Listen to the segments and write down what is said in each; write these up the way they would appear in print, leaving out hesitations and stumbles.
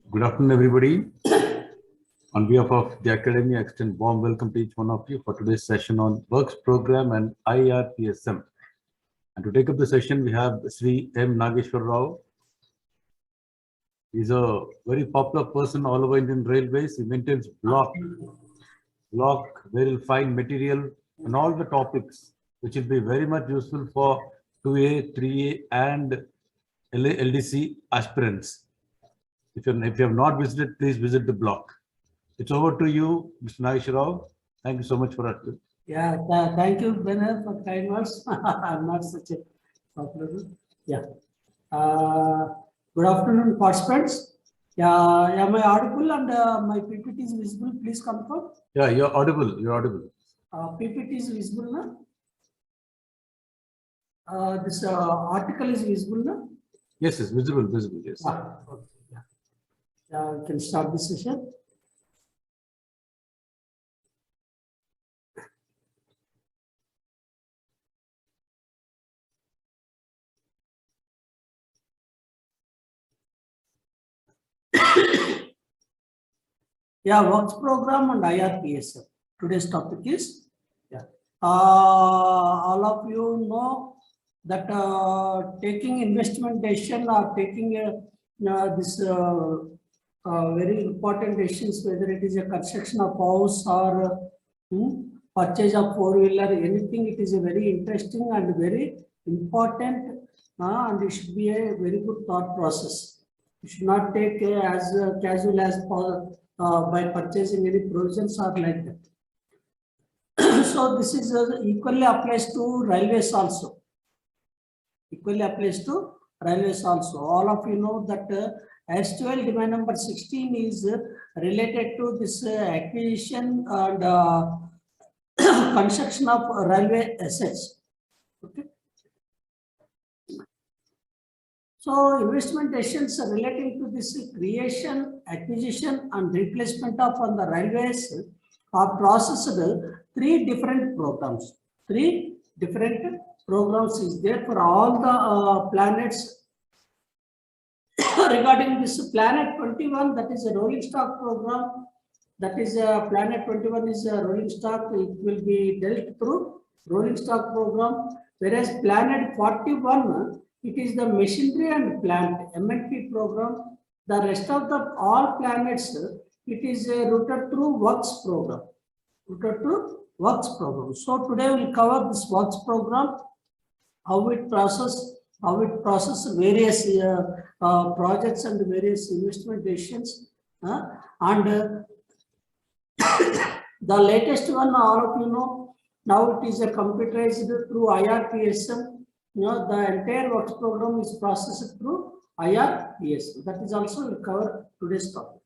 Good afternoon, everybody. On behalf of the Academy, I extend warm welcome to each one of you for today's session on Works Program and IRPSM. And to take up the session, we have Sri M. Nageshwar Rao. He's a very popular person all over Indian Railways. He maintains block where you'll find material and all the topics, which will be very much useful for 2A, 3A, and LDC aspirants. If you have not visited, please visit the block. It's over to you, Mr. Nagesh Rao. Thank you so much for that. Yeah, thank you, Benner, for kind words. I'm not such a popular. Yeah. Good afternoon, participants. Yeah, am I audible and my PPT is visible? Please confirm. Yeah, you're audible. You're audible. PPT is visible now. This article is visible now. Yes, it's visible. Visible. Yes. Okay. Yeah. We can start the session. Yeah, Works Program and IRPSM. Today's topic is, all of you know that taking investment decision or taking this very important decisions, whether it is a construction of house or purchase of four-wheeler, anything, it is a very interesting and very important and it should be a very good thought process. You should not take as casual as by purchasing any provisions or like that. So this is equally applies to railways also. Equally applies to railways also. All of you know that S12 demand number 16 is related to this acquisition and construction of railway assets. Okay. So investment decisions relating to this creation, acquisition and replacement of on the railways are processed three different programs. Three different programs is there for all the planets. Regarding this Planet 21, that is a rolling stock program. That is Planet 21 is a rolling stock. It will be dealt through rolling stock program. Whereas Planet 41, it is the machinery and plant M&P program. The rest of the all planets, it is routed through Works program. Routed to Works program. So today we will cover this Works program, how it process various projects and various investment decisions, and the latest one, all of you know, now it is a computerized through IRPSM. You know, the entire Works program is processed through IRPSM. That is also will cover today's topic.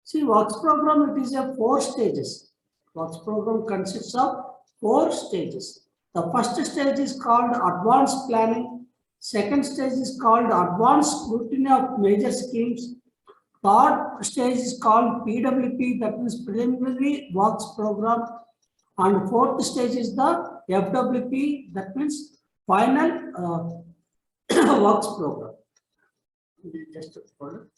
See, Works program, it is a 4 stages. Works program consists of 4 stages. The first stage is called advanced planning. Second stage is called advanced scrutiny of major schemes. Third stage is called PWP, that means preliminary works program. And fourth stage is the FWP, that means final works program. Just hold it.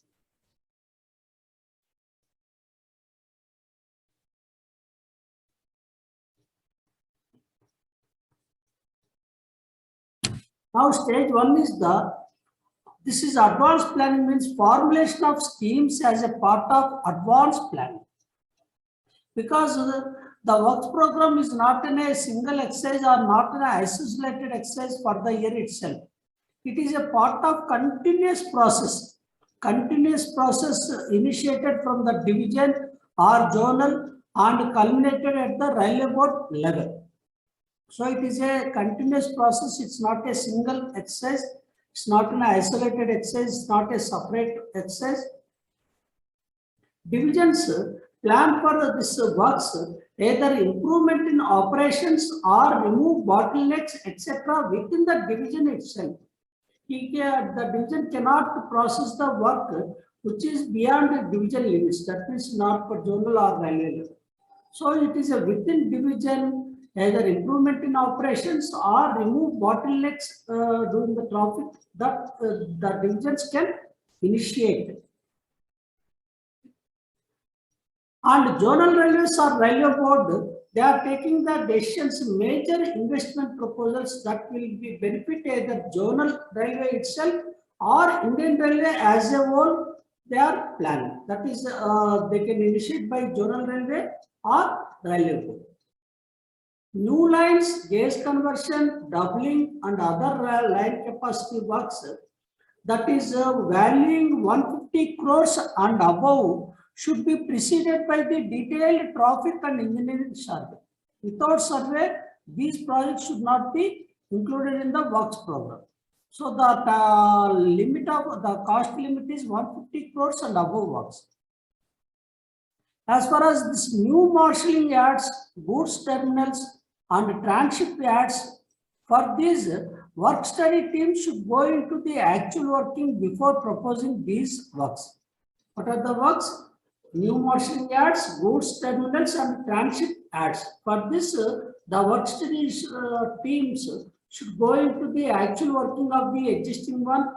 Now stage 1 is this is advanced planning, means formulation of schemes as a part of advanced planning. Because the works program is not in a single exercise or not in an isolated exercise for the year itself. It is a part of continuous process initiated from the division or zonal and culminated at the railway board level. So it is a continuous process. It's not a single exercise. It's not an isolated exercise. It's not a separate exercise. Divisions plan for this works either improvement in operations or remove bottlenecks, etc. within the division itself. The division cannot process the work which is beyond the division limits. That means not for zonal or railway level. So it is a within division, either improvement in operations or remove bottlenecks during the traffic that the divisions can initiate. And zonal railways or railway board, they are taking the decisions, major investment proposals that will be benefit either zonal railway itself or Indian Railway as a whole. They are planning. That is, they can initiate by zonal railway or railway board. New lines, gas conversion, doubling, and other line capacity works, that is valuing 150 crores and above, should be preceded by the detailed traffic and engineering survey. Without survey, these projects should not be included in the works program. So the limit of the cost limit is 150 crores and above works. As far as this new marshalling yards, goods terminals, and transship yards, for this, work study team should go into the actual working before proposing these works. What are the works? New marshalling yards, goods terminals, and transship yards. For this, the work study teams should go into the actual working of the existing one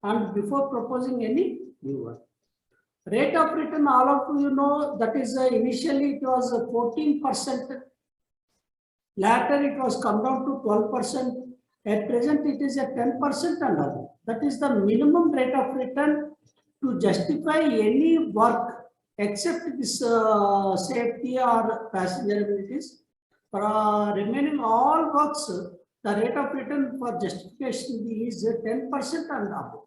and before proposing any new one. Rate of return, all of you know, that is initially it was 14%. Later it was come down to 12%. At present it is at 10% and above. That is the minimum rate of return to justify any work except this safety or passenger amenities. For remaining all works, the rate of return for justification is 10% and above.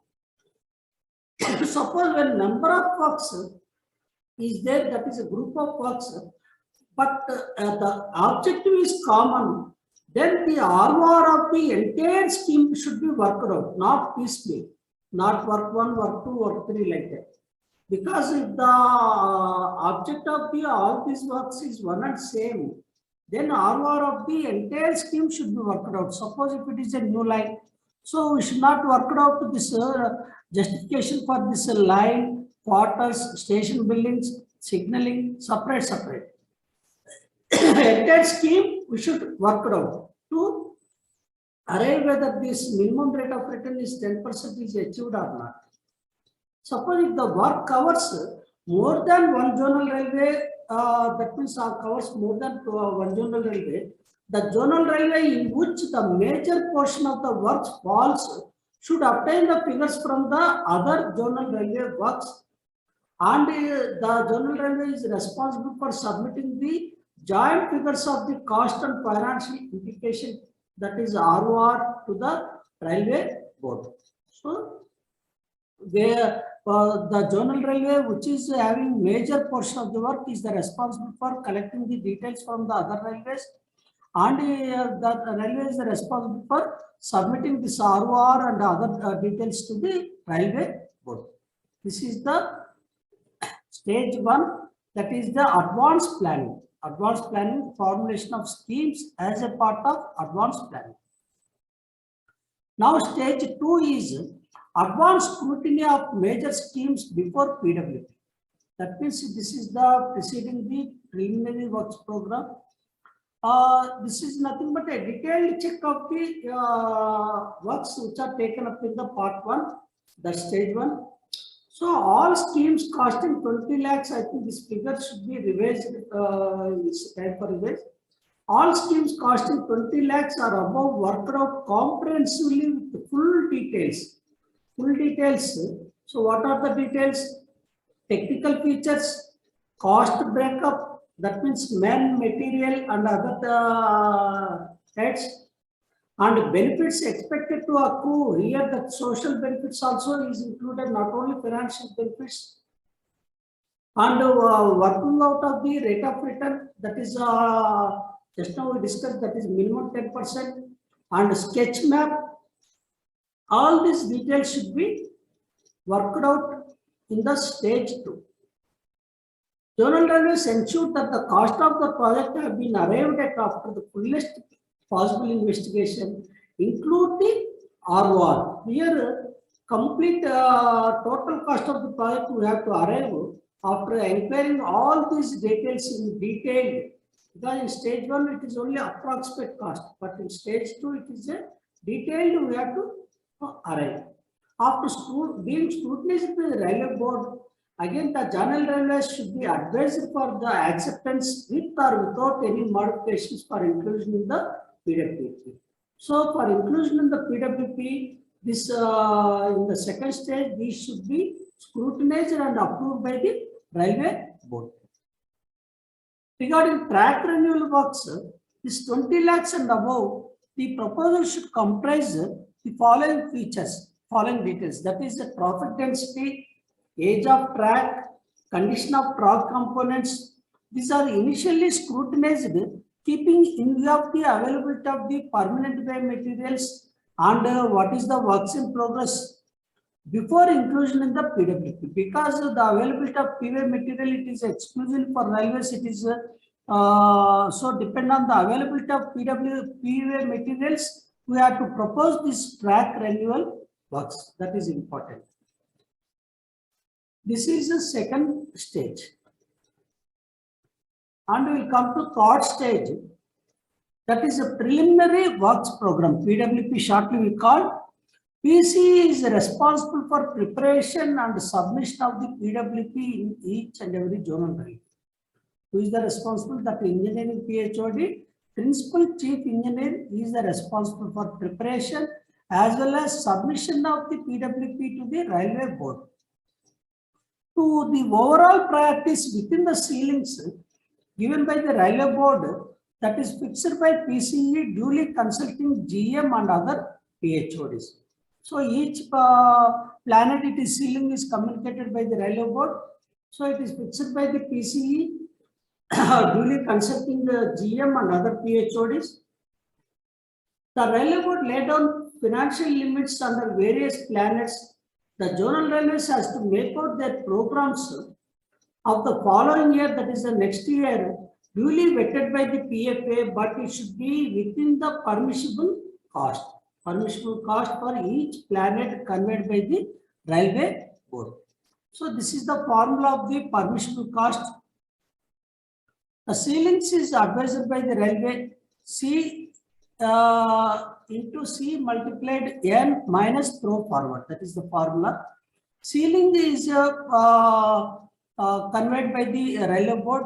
Suppose when number of works is there, that is a group of works, but the objective is common, then the ROR of the entire scheme should be worked out, not piecemeal, not work 1, work 2, work 3 like that. Because if the object of the all these works is one and same, then ROR of the entire scheme should be worked out. Suppose if it is a new line, so we should not work it out this justification for this line, quarters, station buildings, signaling, separate. Entire scheme we should work it out to arrive whether this minimum rate of return is 10% is achieved or not. Suppose if the work covers more than one zonal railway, that means covers more than one zonal railway, the zonal railway in which the major portion of the works falls should obtain the figures from the other zonal railway works, and the zonal railway is responsible for submitting the joint figures of the cost and financial implication, that is ROR, to the railway board. So where the zonal railway, which is having major portion of the work, is the responsible for collecting the details from the other railways, and the railway is responsible for submitting this ROR and other details to the railway board. This is the stage 1, that is the advanced planning. Advanced planning, formulation of schemes as a part of advanced planning. Now stage 2 is advanced scrutiny of major schemes before PWP. That means this is the preceding the preliminary works program. This is nothing but a detailed check of the works which are taken up in the part 1, the stage 1. So all schemes costing 20 lakhs, I think this figure should be revised, it's time for revise. All schemes costing 20 lakhs or above worked out comprehensively with full details. Full details. So what are the details? Technical features, cost breakup, that means man, material and other heads, and benefits expected to accrue. Here the social benefits also is included, not only financial benefits. And working out of the rate of return, that is just now we discussed, that is minimum 10%, and sketch map. All these details should be worked out in the stage 2. Zonal railways ensure that the cost of the project have been arrived at after the fullest possible investigation, include the ROR. Here, complete total cost of the project we have to arrive after inquiring all these details in detail. Because in stage 1 it is only approximate cost, but in stage 2 it is a detailed we have to arrive. After being scrutinized by the railway board Again, the Journal Railways should be advised for the acceptance with or without any modifications for inclusion in the PWP. So, for inclusion in the PWP, this in the second stage, these should be scrutinized and approved by the Railway Board. Regarding track renewal works, this 20 lakhs and above, the proposal should comprise the following features, following details. That is the traffic density, age of track, condition of track components. These are initially scrutinized, keeping in view of the availability of the permanent way materials and what is the works in progress before inclusion in the PWP. Because the availability of PWA material, it is exclusive for railways. It is so depend on the availability of PWA materials. We have to propose this track renewal works. That is important. This is the second stage. And we will come to third stage. That is a preliminary works program. PWP shortly we call. PC is responsible for preparation and submission of the PWP in each and every zonal railway. Who is the responsible? That engineering PHOD, principal chief engineer is the responsible for preparation as well as submission of the PWP to the railway board. To the overall priorities within the ceilings given by the railway board, that is fixed by PCE, duly consulting GM and other PHODs. So each planetary ceiling is communicated by the railway board. So it is fixed by the PCE, duly consulting the GM and other PHODs. The railway board laid down financial limits under various planets. The zonal railways has to make out their programs of the following year, that is the next year, duly vetted by the PFA, but it should be within the permissible cost. Permissible cost for each planet conveyed by the railway board. So this is the formula of the permissible cost. The ceilings is advised by the railway C into C multiplied N minus throw forward. That is the formula. Ceiling is conveyed by the railway board.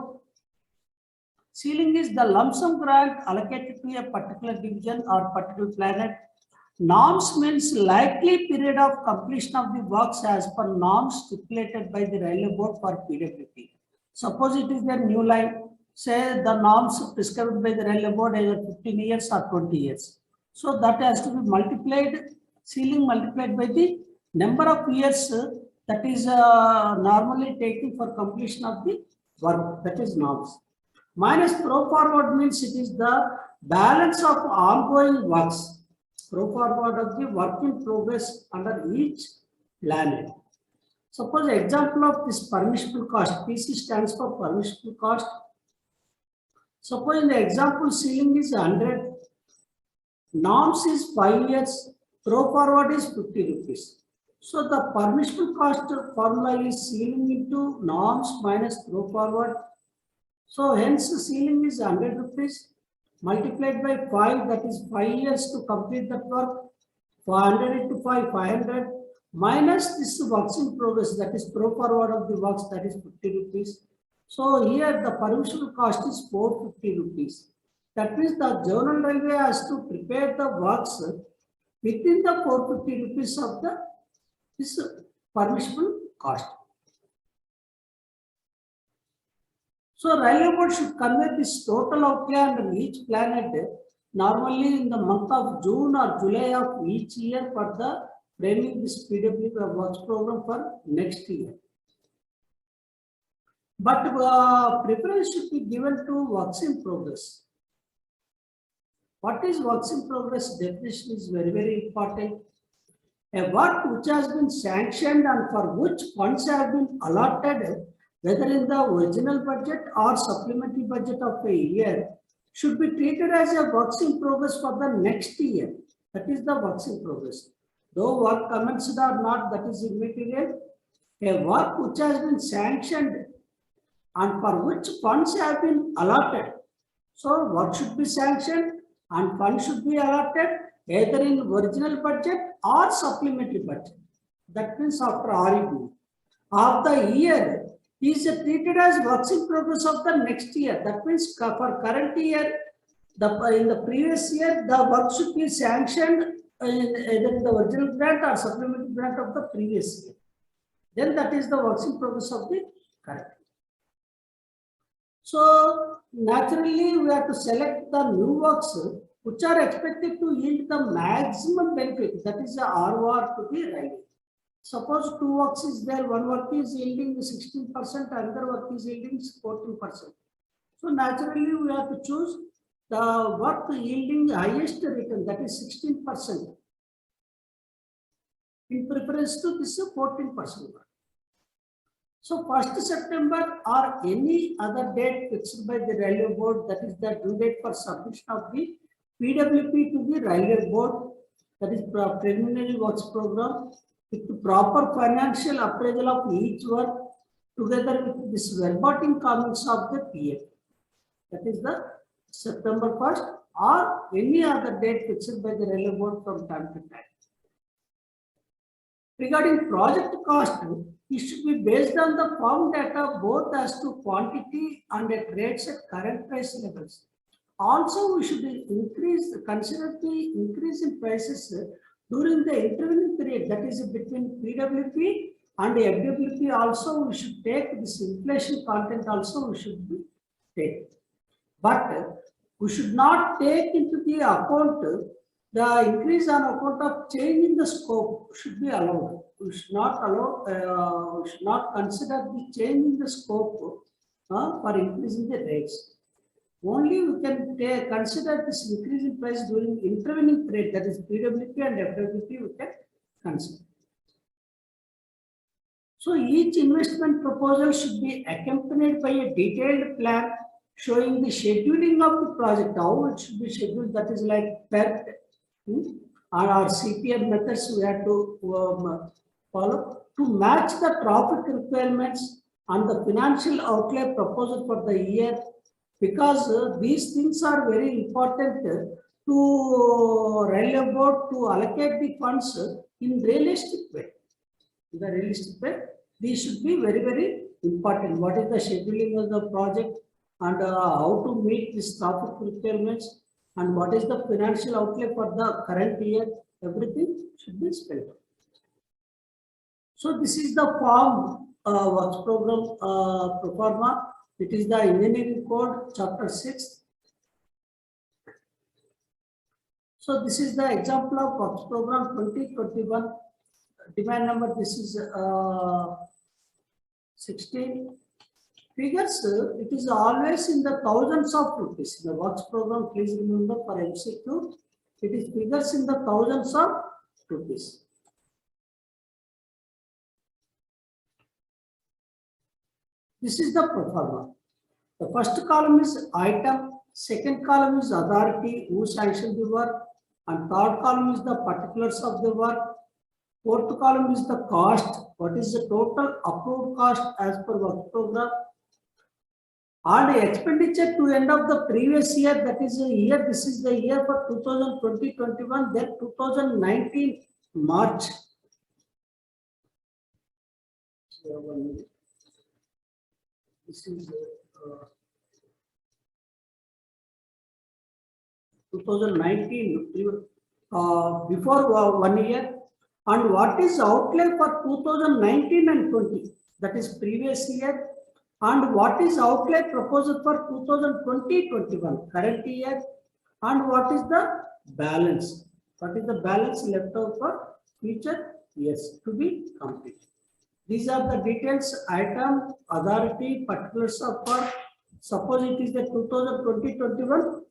Ceiling is the lump sum grant allocated to a particular division or particular planet. Norms means likely period of completion of the works as per norms stipulated by the railway board for PWP. Suppose it is a new line, say the norms prescribed by the railway board either 15 years or 20 years. So that has to be multiplied, ceiling multiplied by the number of years that is normally taken for completion of the work, that is norms. Minus throw forward means it is the balance of ongoing works. Throw forward of the work in progress under each planet. Suppose example of this permissible cost, PC stands for permissible cost. Suppose in the example ceiling is 100, norms is 5 years, throw forward is 50 rupees. So the permissible cost formula is ceiling into norms minus throw forward. So hence the ceiling is 100 rupees multiplied by 5, that is 5 years to complete that work. 500 into 5, 500 minus this works in progress, that is throw forward of the works, that is 50 rupees. So here the permissible cost is 450 rupees. That means the zonal railway has to prepare the works within the 450 rupees of the this permissible cost. So railway board should convey this total outlay under each planet normally in the month of June or July of each year for the framing this PWP works program for next year. But preference should be given to works in progress. What is works in progress? Definition is very, very important. A work which has been sanctioned and for which funds have been allotted, whether in the original budget or supplementary budget of a year, should be treated as a works in progress for the next year. That is the works in progress. Though work commenced or not, that is immaterial. A work which has been sanctioned and for which funds have been allotted. So work should be sanctioned and funds should be allotted either in original budget or supplementary budget. That means after REB. of the year is treated as works in progress of the next year. That means for current year, in the previous year, the work should be sanctioned either in the original grant or supplementary grant of the previous year. Then that is the works in progress of the current year. So naturally, we have to select the new works which are expected to yield the maximum benefit. That is the ROR to the railway. Suppose two works is there, one work is yielding 16%, another work is yielding 14%. So naturally, we have to choose the work yielding highest return, that is 16%, in preference to this 14% work. So 1st September or any other date fixed by the railway board, that is the due date for submission of the PWP to the railway board, that is preliminary works program, with proper financial appraisal of each work together with this verbatim comments of the PF. That is the September 1st or any other date fixed by the railway board from time to time. Regarding project cost, it should be based on the firm data both as to quantity and at rates at current price levels. Also, we should consider the increase in prices during the intervening period, that is between PWP and FWP. Also, we should take this inflation content also we should be take. But we should not take into the account the increase on account of change in the scope should be allowed. We should not allow, we should not consider the change in the scope for increasing the rates. Only we can consider this increase in price during intervening period, that is PWP and FWP, we can consider. So each investment proposal should be accompanied by a detailed plan showing the scheduling of the project, how it should be scheduled, that is like PERT and our CPM methods we have to follow to match the profit requirements and the financial outlay proposal for the year, because these things are very important to railway board to allocate the funds in realistic way. In the realistic way, these should be very, very important. What is the scheduling of the project and how to meet these profit requirements and what is the financial outlay for the current year, everything should be spelled out. So this is the form works program pro forma. It is the engineering code chapter 6. So this is the example of works program 2021. Demand number, this is 16. Figures, it is always in the thousands of rupees. The works program, please remember for MCQ, it is figures in the thousands of rupees. This is the pro forma. The first column is item, second column is authority, who sanctioned the work, and third column is the particulars of the work. Fourth column is the cost, what is the total approved cost as per work program. And expenditure to end of the previous year, that is a year, this is the year for 2020-21, then 2019 March. This is 2019, before 1 year. And what is outlay for 2019 and 20, that is previous year. And what is outlay proposed for 2020-21, current year, and what is the balance? What is the balance left over for future years to be completed? These are the details, item, authority, particulars of work. Suppose it is the 2020-21,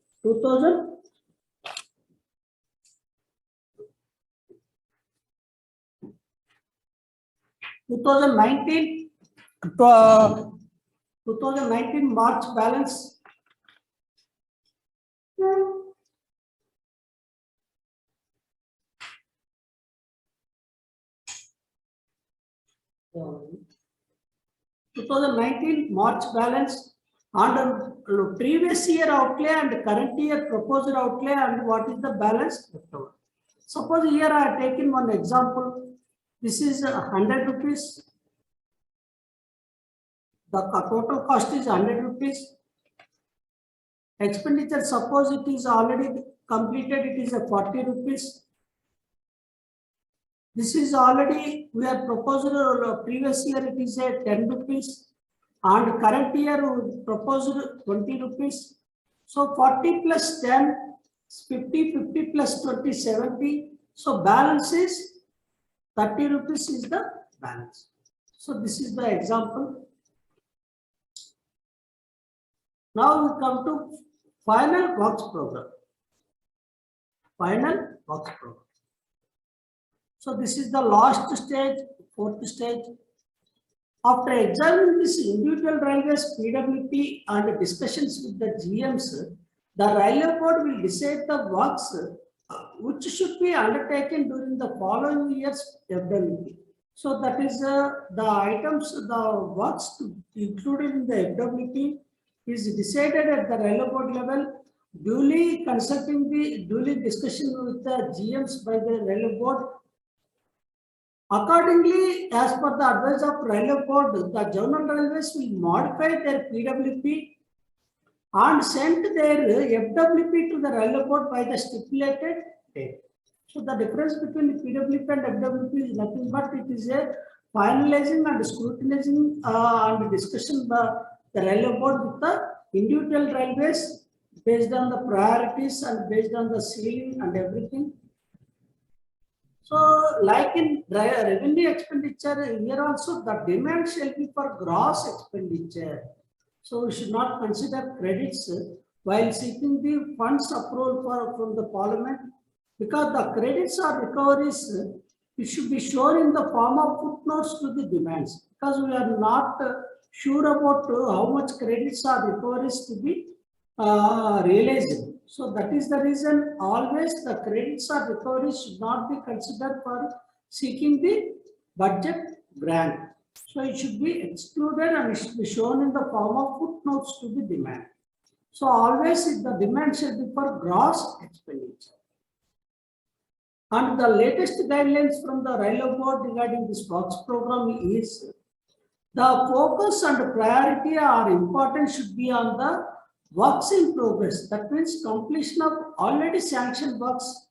2019 March balance. So, 2019 March balance and previous year outlay and current year proposed outlay and what is the balance left over. Suppose here I have taken one example. This is 100 rupees. The total cost is 100 rupees. Expenditure, suppose it is already completed, it is a 40 rupees. This is already, we have proposed previous year, it is a 10 rupees. And current year, we proposed 20 rupees. So 40 plus 10, 50, 50 plus 20, 70. So balance is 30 rupees is the balance. So this is the example. Now we come to final works program. Final works program. So this is the last stage, fourth stage. After examining this individual railways PWP and discussions with the GMs, the railway board will decide the works which should be undertaken during the following year's FWP. So that is the items, the works included in the FWP is decided at the railway board level, duly consulting the discussion with the GMs by the railway board. Accordingly, as per the advice of railway board, the General Railways will modify their PWP and send their FWP to the railway board by the stipulated date. So the difference between PWP and FWP is nothing but it is a finalizing and scrutinizing and discussion by the railway board with the individual railways based on the priorities and based on the ceiling and everything. So, like in revenue expenditure, here also the demand shall be for gross expenditure. So, we should not consider credits while seeking the funds approval from the parliament, because the credits or recoveries it should be shown in the form of footnotes to the demands, because we are not sure about how much credits or recoveries to be realized. So that is the reason always the credits or recoveries should not be considered for seeking the budget grant. So it should be excluded and it should be shown in the form of footnotes to the demand. So always the demand should be for gross expenditure. And the latest guidelines from the railway board regarding this works program is the focus and priority or importance should be on the works in progress. That means completion of already sanctioned works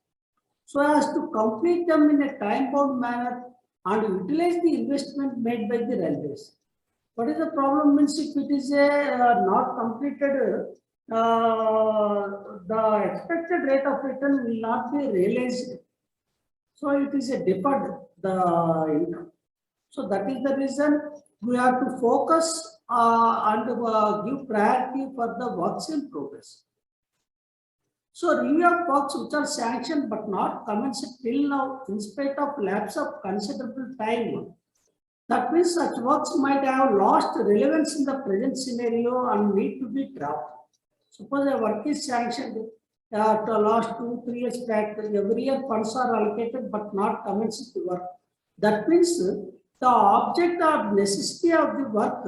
so as to complete them in a time-bound manner and utilize the investment made by the railways. What is the problem means if it is not completed, the expected rate of return will not be realized. So it is a deferred the income. So that is the reason we have to focus and give priority for the works in progress. So review of works which are sanctioned but not commenced till now in spite of lapse of considerable time. That means such works might have lost relevance in the present scenario and need to be dropped. Suppose a work is sanctioned to last 2-3 years back, every year funds are allocated but not commenced to work. That means the object or necessity of the work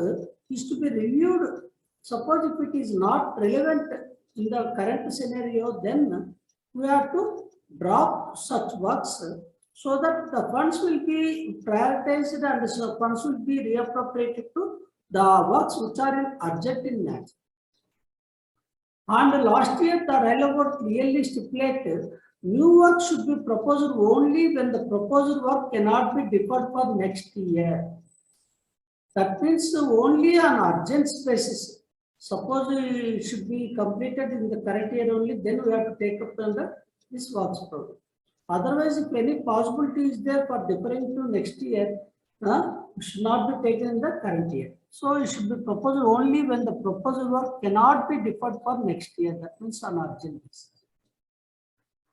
is to be reviewed. Suppose if it is not relevant in the current scenario, then we have to drop such works so that the funds will be prioritized and the funds will be reappropriated to the works which are in urgent in nature. And last year, the railway board clearly stipulated new work should be proposed only when the proposed work cannot be deferred for next year. That means only on urgent basis. Suppose it should be completed in the current year only, then we have to take up this works program. Otherwise, if any possibility is there for deferring to next year, it should not be taken in the current year. So it should be proposed only when the proposed work cannot be deferred for next year. That means on urgent basis.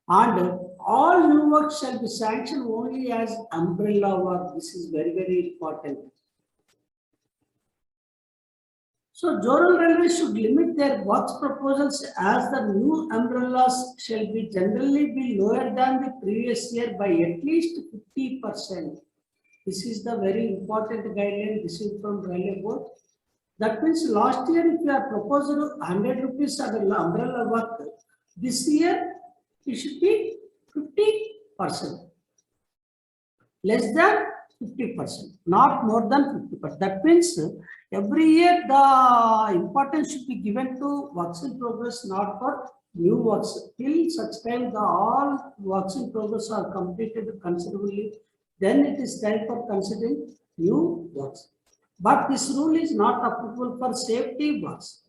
And all new work shall be sanctioned only as umbrella work. This is very, very important. So Zonal Railways should limit their works proposals as the new umbrellas shall be generally be lower than the previous year by at least 50%. This is the very important guideline received from Railway Board. That means last year if you are proposed 100 rupees as an umbrella work, this year it should be 50%. Less than 50%, not more than 50%. That means Every year, the importance should be given to works in progress, not for new works. Till such time, the all works in progress are completed considerably, then it is time for considering new works. But this rule is not applicable for safety works.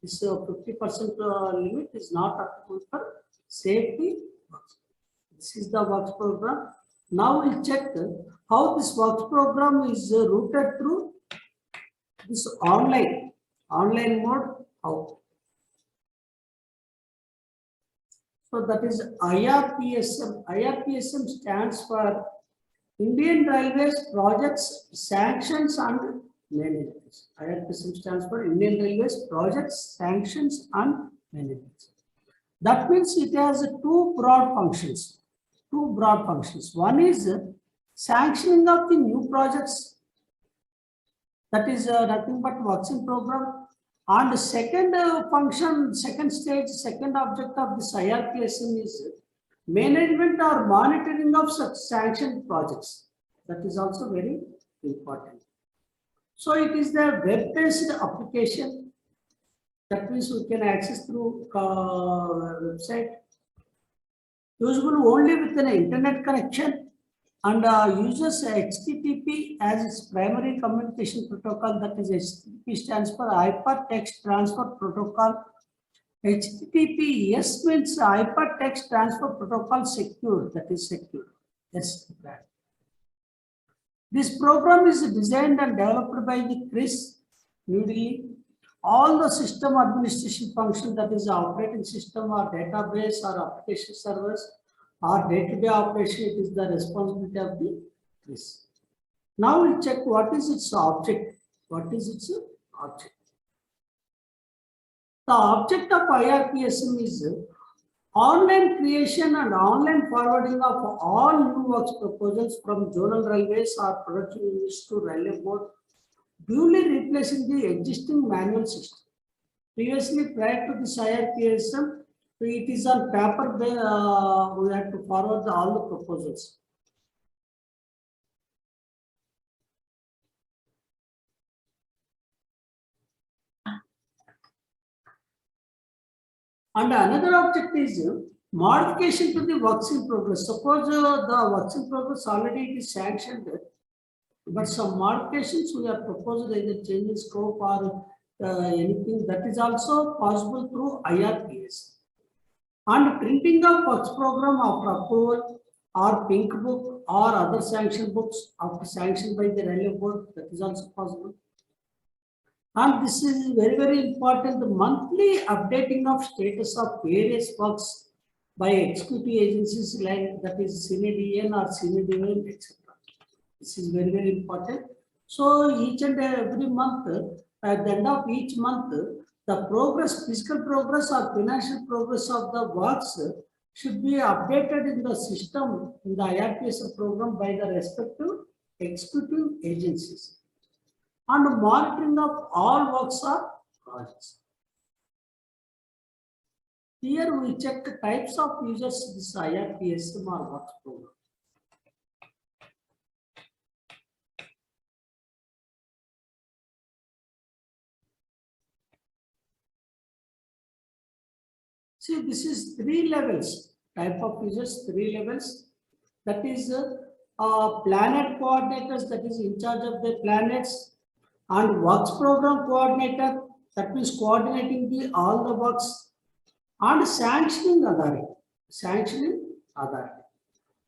This 50% limit is not applicable for safety works. This is the works program. Now we'll check how this works program is routed through this online mode. How? So that is IRPSM. IRPSM stands for Indian Railways Projects Sanctions and Management. IRPSM stands for Indian Railways Projects Sanctions and Management. That means it has two broad functions. One is sanctioning of the new projects. That is nothing but works in program. And the second function, second stage, second object of this IRPSM is management or monitoring of such sanctioned projects. That is also very important. So it is the web-based application. That means we can access through website. Usable only with an internet connection, and uses HTTP as its primary communication protocol. That is HTTP stands for Hypertext Transfer Protocol. HTTPS means Hypertext Transfer Protocol Secure. That is secure. Yes. This program is designed and developed by the CRIS, New Delhi. All the system administration functions, that is operating system or database or application servers or day-to-day operation, it is the responsibility of the CRIS. Now we'll check what is its object. What is its object? The object of IRPSM is online creation and online forwarding of all new works proposals from zonal railways or production units to railway board, duly replacing the existing manual system. Previously, prior to this IRPSM, it is on paper, we had to forward all the proposals. And another object is modification to the works in progress. Suppose the works in progress already it is sanctioned, but some modifications we have proposed, either change in scope or anything, that is also possible through IRPS. And printing of works program after approval or pink book or other sanction books after sanction by the railway board, that is also possible. And this is very, very important, the monthly updating of status of various works by executive agencies like that is CNDN or CNDN, etc. This is very, very important. So each and every month, at the end of each month, the progress, physical progress or financial progress of the works should be updated in the system, in the IRPS program by the respective executive agencies. And monitoring of all works or projects. Here we check the types of users this IRPSM or works program. See, this is 3 levels, type of users, 3 levels. That is planet coordinators, that is in charge of the planets, and works program coordinator, that means coordinating all the works, and sanctioning authority.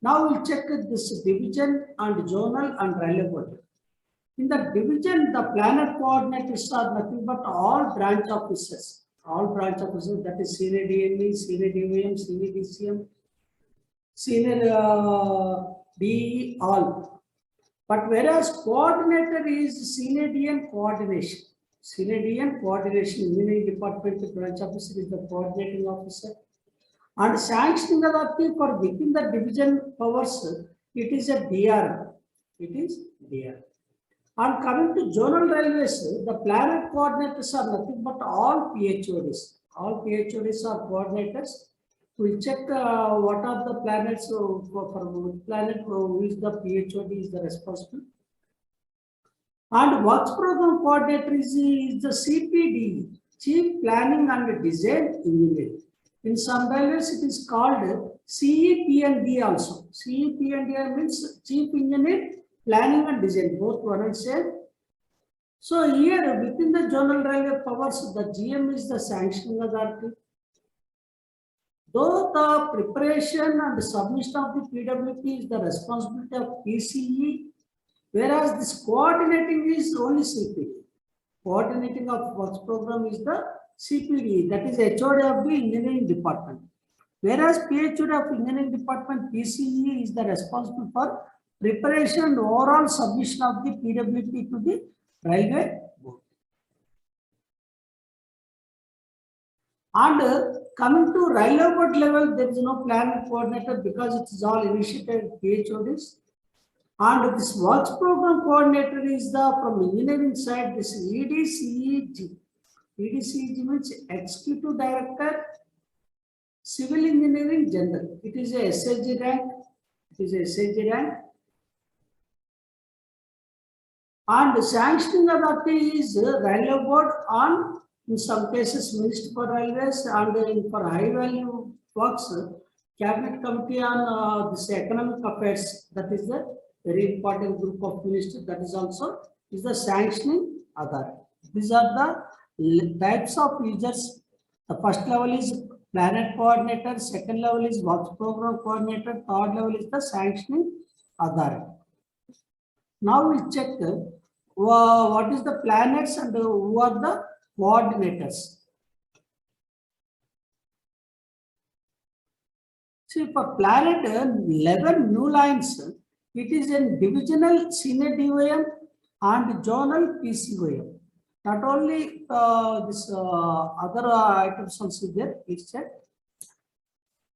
Now we'll check this division and zonal and railway board. In the division, the planet coordinators are nothing but all branch officers. That is senior DME, senior DVM, senior DCM, senior DE, all. But whereas coordinator is senior DN coordination. Senior DN coordination, engineering department branch officer is the coordinating officer. And sanctioning authority for within the division powers, it is a DR. And coming to zonal railways, the planet coordinators are nothing but all PHODs. All PHODs are coordinators. We check what are the planets for which planet, who is the PHOD is the responsible. And works program coordinator is the CPD, Chief Planning and Design Engineer. In some railways, it is called CEP&D also. CEP&D means Chief Engineer, Planning and Design, both one and same. So here within the Zonal Railway Powers, the GM is the sanctioning authority. Though the preparation and submission of the PWP is the responsibility of PCE, whereas this coordinating is only CPD. Coordinating of works program is the CPD, that is HOD of the engineering department. Whereas PHOD of engineering department, PCE, is the responsible for preparation and overall submission of the PWP to the railway board. And coming to railway board level, there is no planning coordinator because it is all initiated PHODs. And this works program coordinator is the from engineering side, this EDCEG. EDCEG means Executive Director, Civil Engineering General. It is a SHG rank. It is a SHG rank. And the sanctioning authority is railway board on, in some cases, Ministry for Railways, and for high value works, Cabinet Committee on this economic affairs. That is the very important group of ministers. That is also is the sanctioning authority. These are the types of users. The first level is planet coordinator, second level is works program coordinator, third level is the sanctioning authority. Now we check what is the planets and who are the coordinators. See, for planet 11 new lines, it is in divisional senior DOM and zonal PCOM. Not only this other items also there, please check.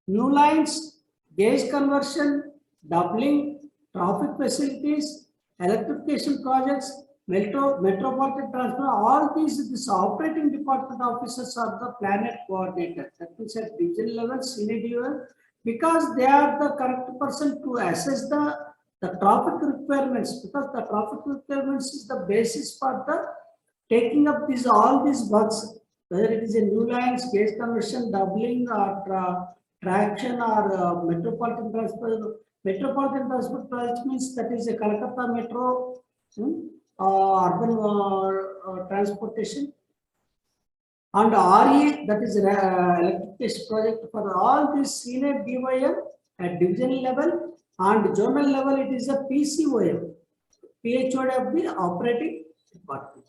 New lines, gauge conversion, doubling, traffic facilities, electrification projects, metropolitan transport, all these operating department officers are the planet coordinator. That means at division level, senior DOM, because they are the correct person to assess the traffic requirements, because the traffic requirements is the basis for the taking up all these works, whether it is a new lines, gauge conversion, doubling, or traction, or metropolitan transport. Metropolitan transport project means that is a Kolkata metro, urban transportation, and RE, that is electrification project. For all these senior DOM at division level and zonal level, it is a PCOM, PHOD of the operating department.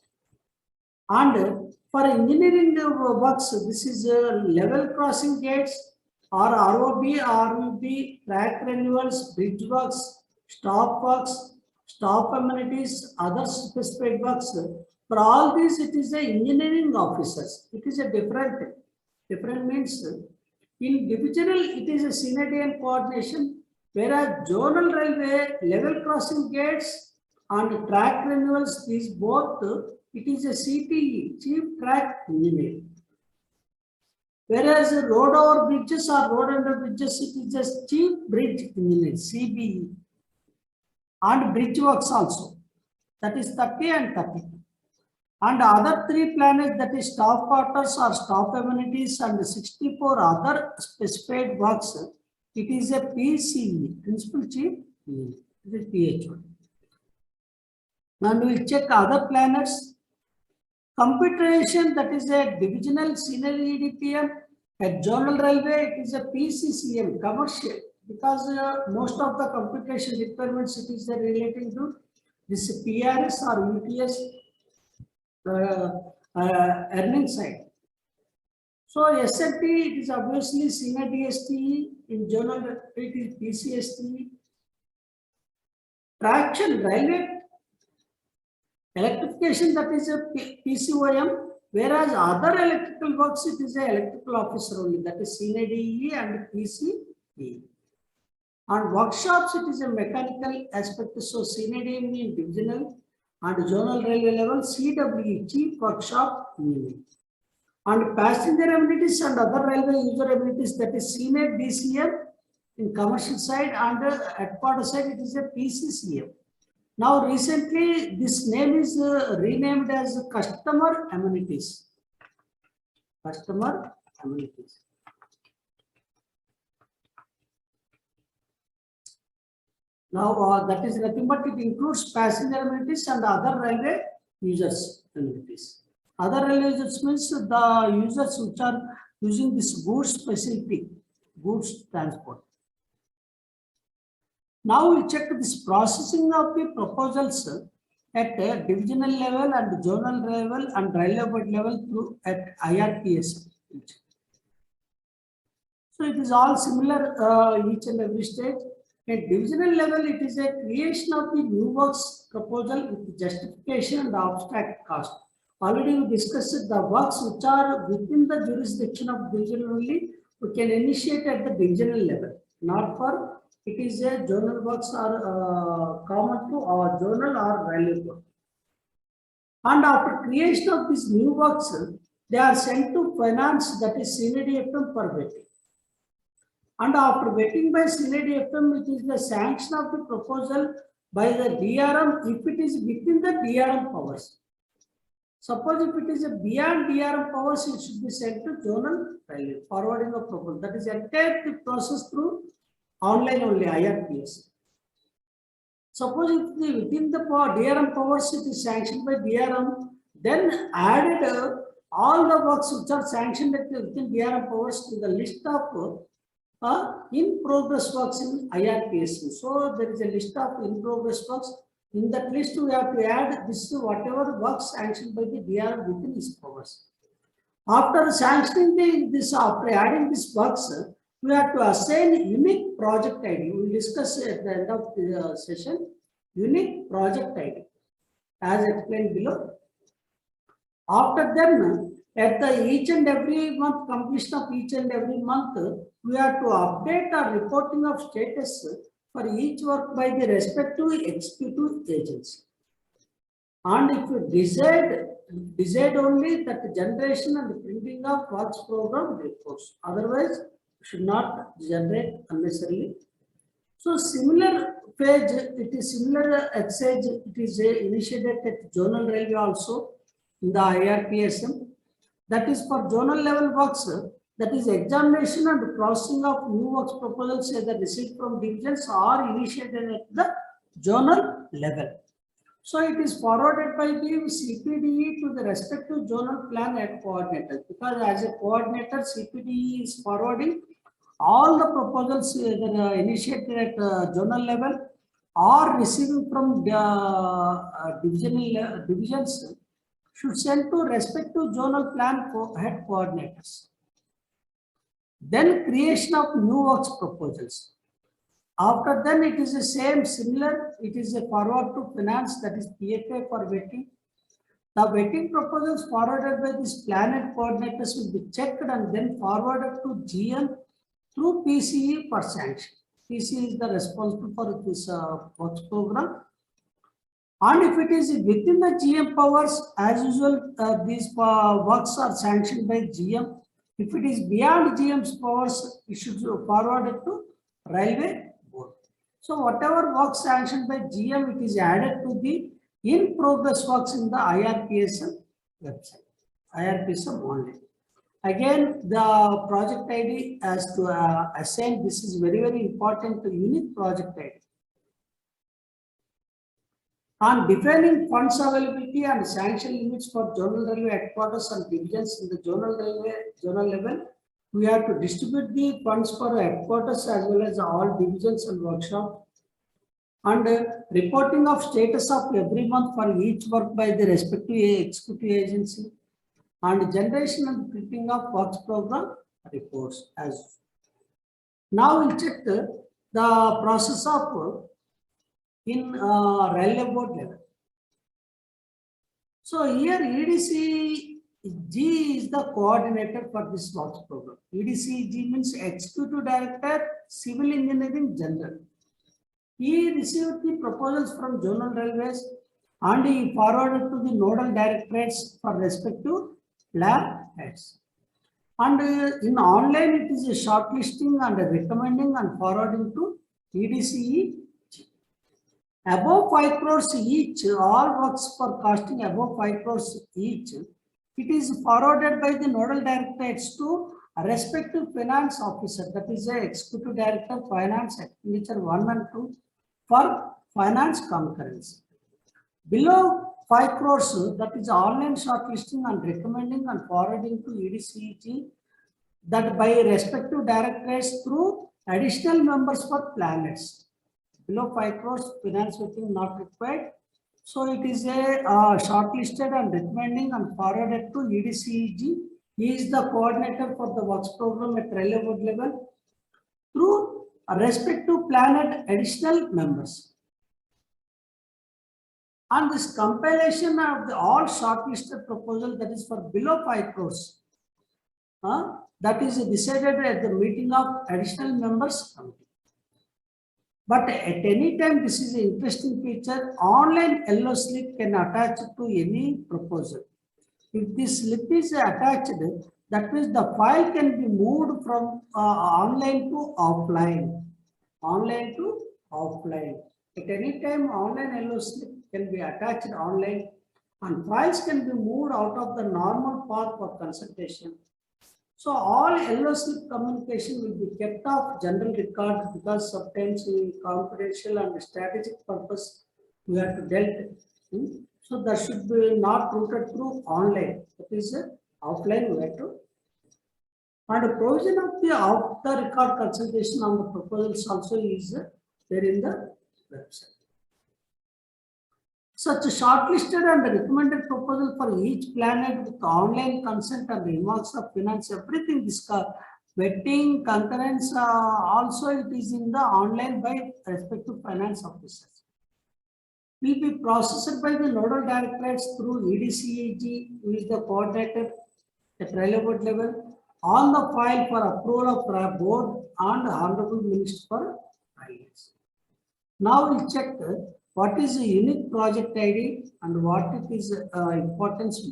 And for engineering works, this is level crossing gates or ROB, RUB, track renewals, bridge works, stop works, stop amenities, other specified works. For all these, it is the engineering officers. It is a different means. In divisional, it is a synergy coordination, whereas zonal railway, level crossing gates and track renewals, these both, it is a CTE, Chief Track Engineer. Whereas road over bridges or road under bridges, it is a Chief Bridge Engineer, CBE. And bridge works also. That is 30 and 32. And other three planets, that is stop quarters or stop amenities, and 64 other specified works, it is a PCE, Principal Chief, it is PHOD. And we will check other planets. Computerization, that is a divisional senior EDPM. At zonal railway, it is a PCCM, commercial, because most of the computation requirements, it is relating to this PRS or UTS earning side. So SLT, it is obviously senior DSTE. In zonal, it is PCSTE. Traction railway electrification, that is a PCOM, whereas other electrical works, it is a electrical officer only, that is senior DE and PCE. And workshops, it is a mechanical aspect, so senior DE in divisional and zonal railway level, CWE, Chief Workshop Engineer. And passenger amenities and other railway user amenities, that is senior DCM in commercial side, and at quarter side, it is a PCCM. Now recently this name is renamed as customer amenities. Customer amenities. Now that is nothing but it includes passenger amenities and other railway users amenities. Other railway users means the users which are using this goods facility, goods transport. Now we check this processing of the proposals at divisional level and zonal level and railway board level through at IRPS. So it is all similar each and every stage. At divisional level, it is a creation of the new works proposal with justification and abstract cost. Already we discussed the works which are within the jurisdiction of division only, we can initiate at the divisional level, not for it is a journal works are common to our journal or railway board. And after creation of these new works, they are sent to finance, that is CNDFM for vetting. And after vetting by CNDFM, it is the sanction of the proposal by the DRM if it is within the DRM powers. Suppose if it is a beyond DRM powers, it should be sent to zonal railway, forwarding of proposal. That is entire the process through online only, IRPS. Suppose if within the DRM powers it is sanctioned by DRM, then added all the works which are sanctioned within DRM powers to the list of in progress works in IRPS. So there is a list of in progress works. In that list, we have to add this whatever works sanctioned by the DRM within its powers. After sanctioning this, after adding this works, we have to assign unique project ID. We will discuss at the end of the session unique project ID as explained below. After then, at the each and every month, completion of each and every month, we have to update our reporting of status for each work by the respective executive agency. And if you decide only that generation and printing of works program reports, otherwise should not generate unnecessarily. So similar page, it is similar exercise, it is initiated at zonal railway also in the IRPSM. That is for zonal level works, that is examination and processing of new works proposals either received from divisions or initiated at the zonal level. So it is forwarded by the CPDE to the respective zonal plan at coordinator, because as a coordinator, CPDE is forwarding all the proposals either initiated at zonal level or receiving from divisions should send to respective zonal plan head coordinators. Then creation of new works proposals. After then it is the same similar, it is a forward to finance, that is PFA for vetting. The vetting proposals forwarded by this plan head coordinators will be checked and then forwarded to GM through PCE for sanction. PCE is the responsible for this works program. And if it is within the GM powers, as usual, these works are sanctioned by GM. If it is beyond GM's powers, it should be forwarded to railway board. So whatever works sanctioned by GM, it is added to the in progress works in the IRPSM website, IRPSM only. Again, the project ID as to assign, this is very, very important to unique project ID. On defining funds availability and sanction limits for zonal railway headquarters and divisions in the zonal level, we have to distribute the funds for headquarters as well as all divisions and workshops. And reporting of status of every month for each work by the respective executive agency. And generation and printing of works program reports as. Now we'll check the process of in railway board level. So here EDCG is the coordinator for this works program. EDCG means Executive Director, Civil Engineering General. He received the proposals from zonal railways and he forwarded to the nodal directorates for respective plan heads. And in online, it is a shortlisting and a recommending and forwarding to EDCG. Above 5 crores each, all works for costing above 5 crores each, it is forwarded by the nodal directorates to a respective finance officer, that is a executive director, finance expenditure 1 and 2 for finance concurrency. Below 5 crores, that is online shortlisting and recommending and forwarding to EDCEG, that by respective directorates through additional members for planets. Below 5 crores, finance working not required. So it is a shortlisted and recommending and forwarded to EDCEG. He is the coordinator for the works program at railway board level through a respective planet additional members. And this compilation of the all shortlisted proposal, that is for below 5 crores, that is decided at the meeting of additional members committee. But at any time, this is an interesting feature, online yellow slip can attach to any proposal. If this slip is attached, that means the file can be moved from online to offline. Online to offline. At any time, online yellow slip can be attached online and files can be moved out of the normal path for consultation. So all yellow slip communication will be kept off general record because sometimes in confidential and strategic purpose we have to dealt. So that should be not routed through online. That is offline we have to. And the provision of the off the record consultation on the proposals also is there in the website. Such a shortlisted and recommended proposal for each planet with online consent and remarks of finance, everything discussed, vetting, concurrence, also it is in the online by respective finance officers. Will be processed by the nodal directorates through EDCEG, who is the coordinator at railway board level, on the file for approval of board and honorable minister for finance. Now we'll check what is a unique project ID and what it is importance.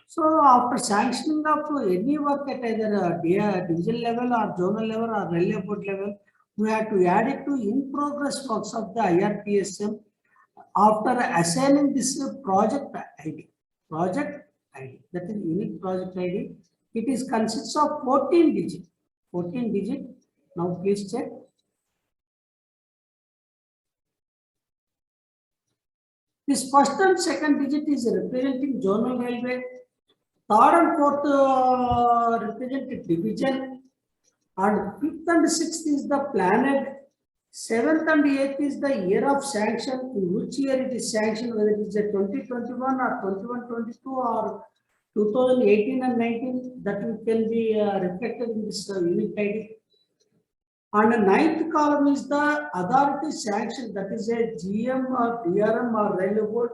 So after sanctioning of any work at either division level or zonal level or railway board level, we have to add it to in progress works of the IRPSM after assigning this project ID. Project ID, that is unique project ID. It is consists of 14 digit. 14 digit. Now please check. This first and second digit is representing zonal railway. Third and fourth represent division. And fifth and sixth is the planet. Seventh and eighth is the year of sanction, in which year it is sanctioned, whether it is a 2021 or 21-22 or 2018 and 19, that can be reflected in this unique ID. And the ninth column is the authority sanction, that is a GM or DRM or railway board.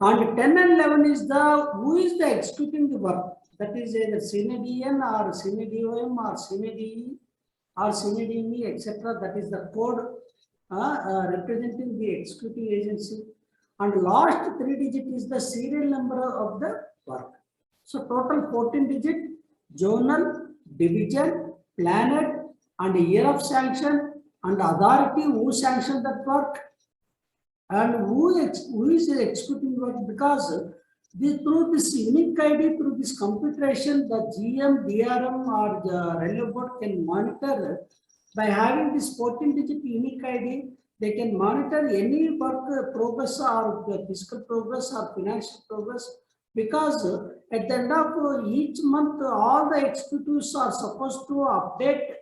And 10 and 11 is the who is the executing the work, that is either senior DN or senior DOM or senior DE or senior DE, etc. That is the code representing the executing agency. And last 3 digit is the serial number of the work. So total 14 digit, zonal, division, planet, and year of sanction, and authority who sanctioned that work, and who is executing work, because through this unique ID, through this computation, the GM, DRM or the railway board can monitor by having this 14 digit unique ID. They can monitor any work progress or fiscal progress or financial progress, because at the end of each month, all the executives are supposed to update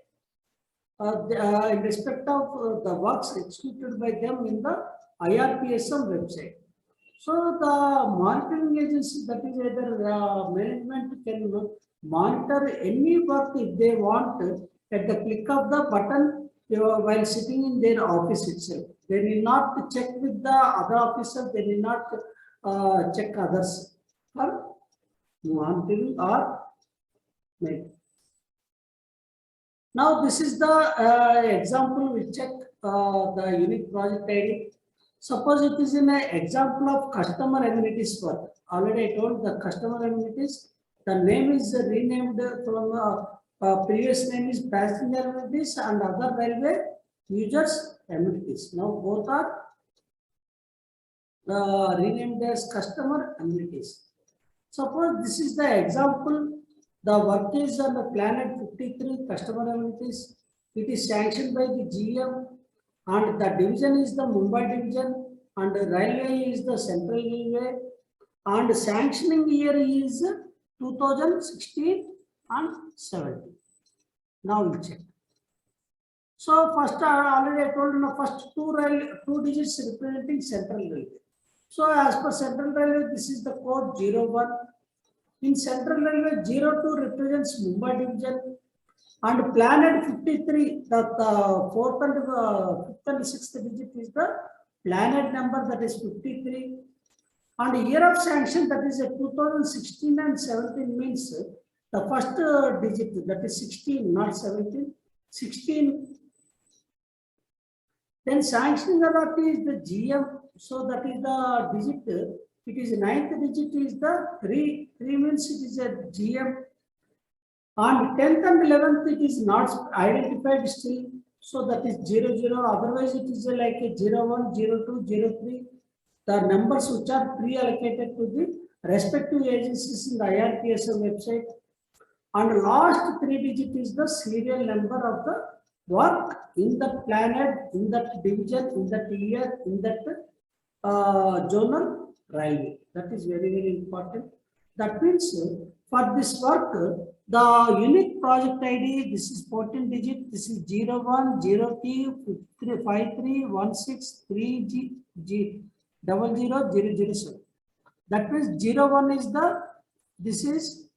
in respect of the works executed by them in the IRPSM website. So the monitoring agency, that is either management, can monitor any work if they want at the click of the button while sitting in their office itself. They need not check with the other officers, they need not check others for monitoring or making. Now this is the example we check the unique project ID. Suppose it is in an example of customer amenities work. Already I told the customer amenities, the name is renamed from previous name is passenger amenities and other railway users amenities. Now both are renamed as customer amenities. Suppose this is the example, the work is on the planet 53 customer amenities. It is sanctioned by the GM and the division is the Mumbai division and the railway is the Central Railway and sanctioning year is 2016 and 17. Now we check. So first I already told you, first two digits representing Central Railway. So as per Central Railway, this is the code 01. In Central Railway, 02 represents Mumbai division and planet 53, the fourth and fifth and sixth digit is the planet number, that is 53. And year of sanction, that is 2016 and 17 means the first digit, that is 16, not 17, 16. Then sanctioning authority is the GM, so that is the digit. It is ninth digit is the 3 means it is a GM. And 10th and 11th it is not identified still, so that is 00. Otherwise it is like a 01, 02, 03. The numbers which are pre-allocated to the respective agencies in the IRPSM website. And last 3 digit is the serial number of the work in the planet, in that division, in that year, in that zonal railway. That is very, very important. That means for this work, the unique project ID, this is 14 digit, this is 01, 03, 53, 16, 3G, G, 00007. That means 01 is the, this is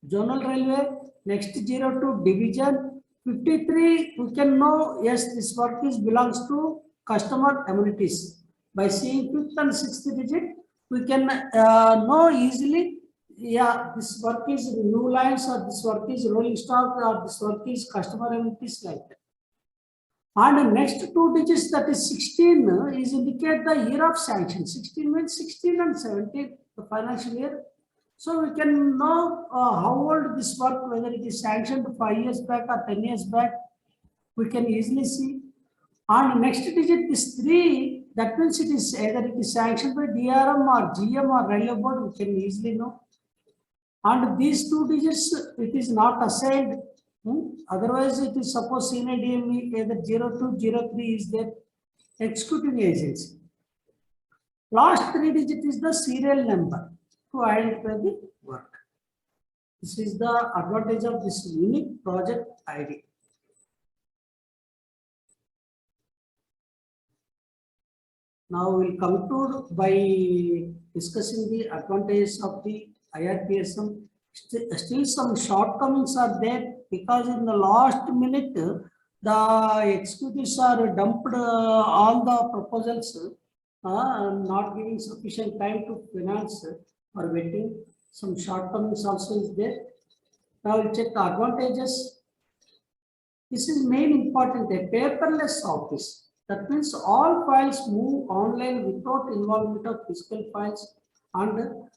zonal railway, next 02 division, 53, we can know, yes, this work is belongs to customer amenities. By seeing 5th and 6th digit, we can know easily, yeah, this work is new lines or this work is rolling stock or this work is customer amenities, like that. And the next 2 digits, that is 16, is indicate the year of sanction. 16 means 16 and 17, the financial year. So we can know how old this work, whether it is sanctioned 5 years back or 10 years back, we can easily see. And next digit, this 3, that means it is either it is sanctioned by DRM or GM or railway board, we can easily know. And these 2 digits, it is not assigned. Otherwise, it is suppose senior DME either 02, 03 is there, executing agency. Last 3 digit is the serial number to identify the work. This is the advantage of this unique project ID. Now we will conclude by discussing the advantages of the IRPSM. Still some shortcomings are there because in the last minute the executives are dumped all the proposals, not giving sufficient time to finance or vetting. Some shortcomings also is there. Now we'll check the advantages. This is main important, a paperless office. That means all files move online without involvement of physical files, and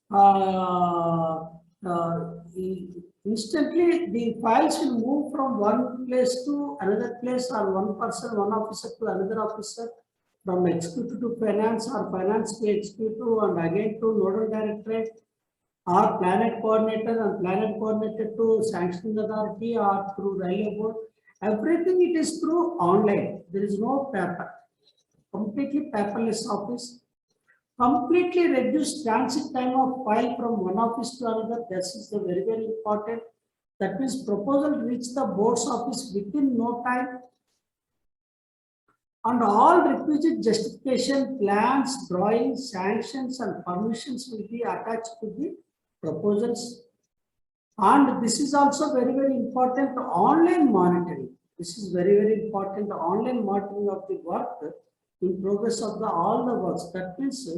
instantly the files will move from one place to another place, or one person, one officer to another officer, from executive to finance or finance to executive and again to nodal directorate or planet coordinator and planet coordinator to sanctioning authority or through railway board. Everything it is through online. There is no paper. Completely paperless office. Completely reduced transit time of file from one office to another. This is the very, very important. That means proposal reach the board's office within no time. And all requisite justification, plans, drawings, sanctions and permissions will be attached to the proposals. And this is also very, very important, online monitoring. This is very, very important, online monitoring of the work in progress of all the works. That means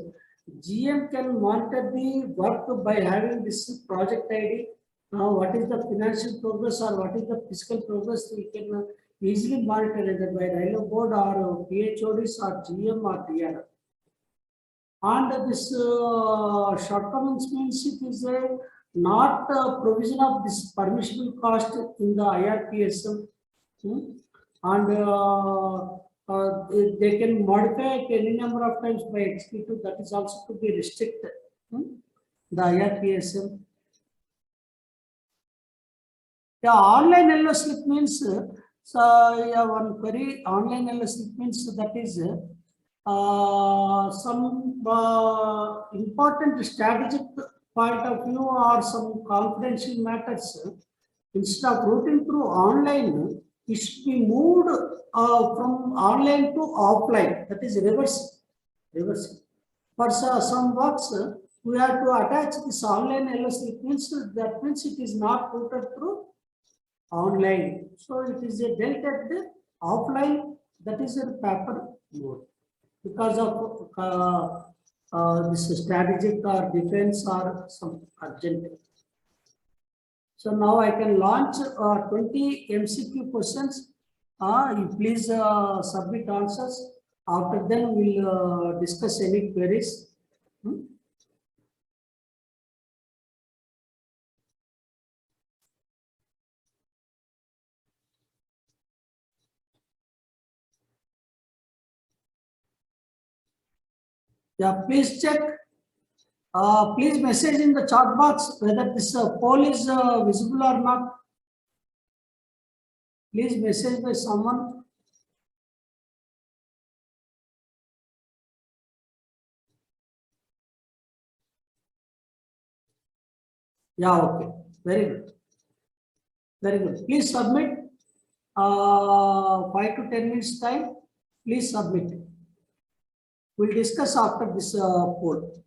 GM can monitor the work by having this project ID. What is the financial progress or what is the fiscal progress, we can easily monitor either by railway board or PHODs or GM or DRM. And this shortcomings means it is a not provision of this permissible cost in the IRPSM. And they can modify it any number of times by executive. That is also to be restricted. The IRPSM. Yeah, online yellow slip means so yeah, one query online yellow slip means that is some important strategic point of view or some confidential matters. Instead of routing through online, it should be moved from online to offline. That is reverse. Reverse. For some works, we have to attach this online LS. It means that means it is not routed through online. So it is a dealt at the offline. That is a paper mode because of this strategic or defense or some urgent. So now I can launch 20 MCQ questions. You please submit answers. After then we'll discuss any queries. Yeah, please check. Please message in the chat box whether this poll is visible or not. Please message by someone. Yeah, okay. Very good. Very good. Please submit. 5 to 10 minutes time. Please submit. We'll discuss after this poll.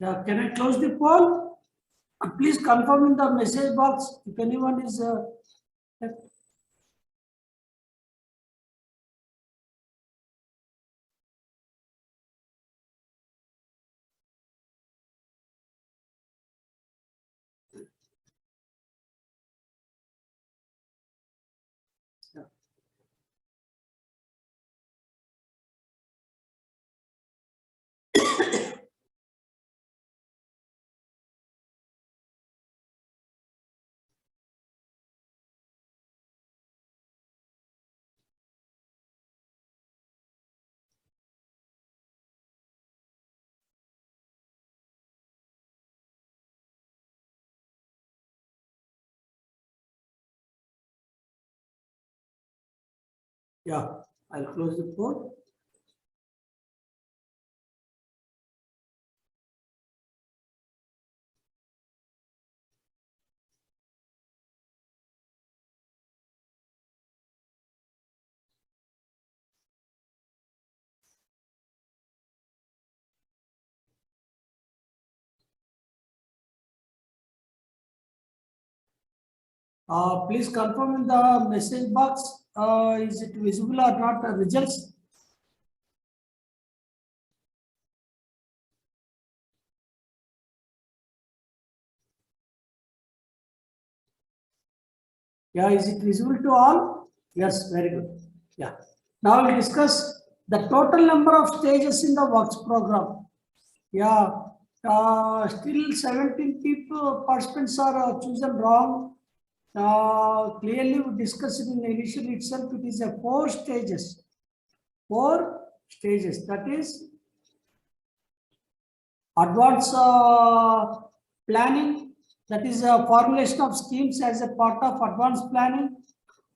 Yeah, can I close the poll? Please confirm in the message box if anyone is left. Yeah, I'll close the poll. Please confirm in the message box. Is it visible or not? Results. Yeah, is it visible to all? Yes, very good. Yeah. Now we'll discuss the total number of stages in the works program. Yeah, still 17 people participants are chosen wrong. Clearly we discussed it in the initial itself. It is a 4 stages. 4 stages. That is advanced planning. That is a formulation of schemes as a part of advanced planning.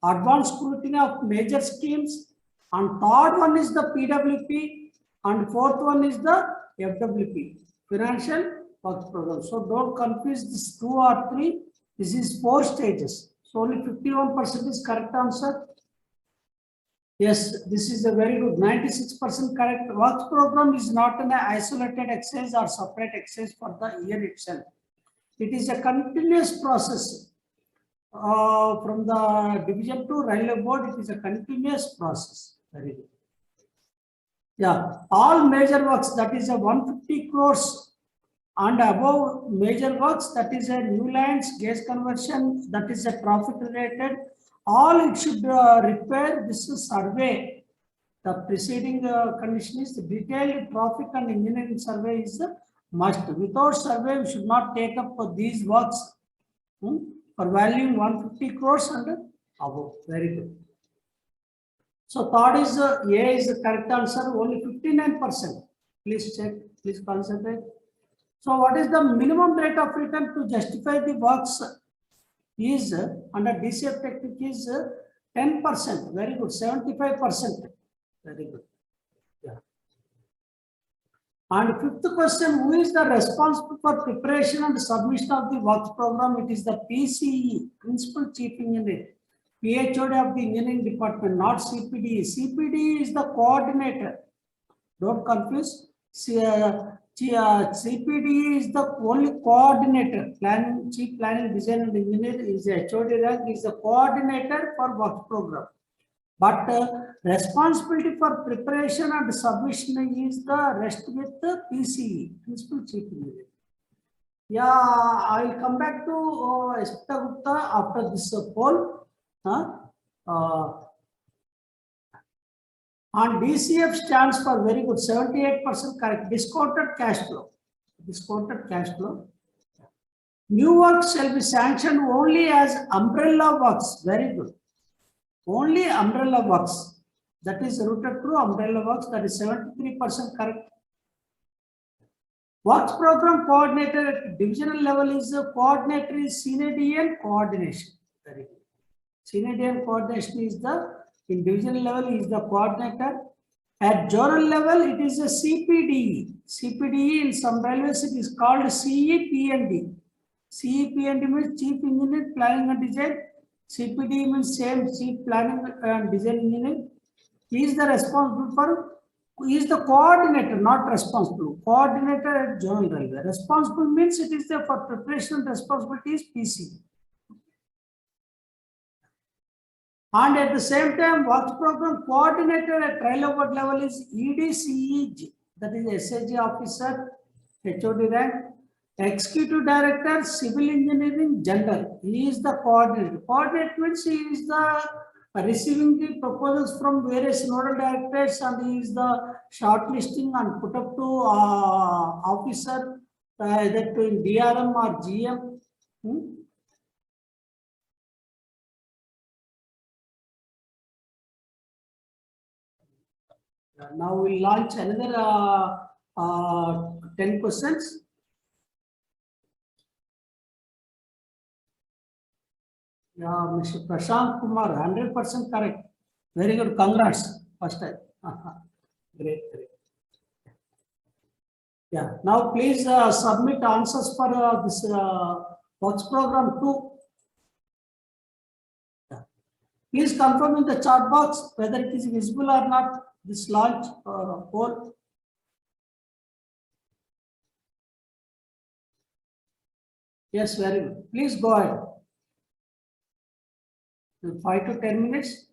Advanced scrutiny of major schemes, and third one is the PWP, and fourth one is the FWP, financial works program. So don't confuse this 2 or 3. This is 4 stages. So only 51% is correct answer. Yes, this is a very good 96% correct. Works program is not an isolated exercise or separate exercise for the year itself. It is a continuous process. From the division to railway board, it is a continuous process. Very good. Yeah, all major works, that is a 150 crores and above major works, that is a new lines, gas conversion, that is a profit related. All it should require this survey. The preceding condition is the detailed traffic and engineering survey is a must. Without survey, we should not take up for these works. For valuing 150 crores and above. Very good. So third is A is the correct answer, only 59%. Please check, please concentrate. So what is the minimum rate of return to justify the works is under DCF technique is 10%. Very good. 75%. Very good. Yeah. And fifth question, who is the responsible for preparation and submission of the works program? It is the PCE, Principal Chief Engineer, PHOD of the Engineering Department, not CPD. CPD is the coordinator. Don't confuse. CPD is the only coordinator. Planning, Chief Planning, Design and Engineer is a HOD rank, is the coordinator for works program. But responsibility for preparation and submission is the rest with the PCE, Principal Chief Engineer. Yeah, I will come back to Smita Gupta after this poll. And DCF stands for very good, 78% correct. Discounted cash flow. Discounted cash flow. New works shall be sanctioned only as umbrella works. Very good. Only umbrella works. That is routed through umbrella works. That is 73% correct. Works program coordinator at divisional level is the coordinator is senior DN coordination. Very good. Senior DN coordination is the, in divisional level is the coordinator. At zonal level, it is a CPDE. CPDE in some railways it is called CEPND. CEPND means Chief Engineer Planning and Design. CPD means same Chief Planning and Design Engineer. He is the responsible for He is the coordinator, not responsible. Coordinator at Zonal Railway. Responsible means it is there for preparation responsibility is PC. And at the same time, works program coordinator at railway board level is EDCEG, that is SAG officer, HOD rank. Executive Director, Civil Engineering General. He is the coordinator. Coordinator means he is the receiving the proposals from various nodal directors and he is the shortlisting and put up to officer either to in DRM or GM. Now we'll launch another 10 questions. Yeah, Mr. Prashant Kumar, 100% correct. Very good. Congrats. First time. Great, great. Yeah. Now please submit answers for this works program 2. Yeah. Please confirm in the chat box whether it is visible or not. This launch poll. Yes, very good. Please go ahead. 5 to 10 minutes.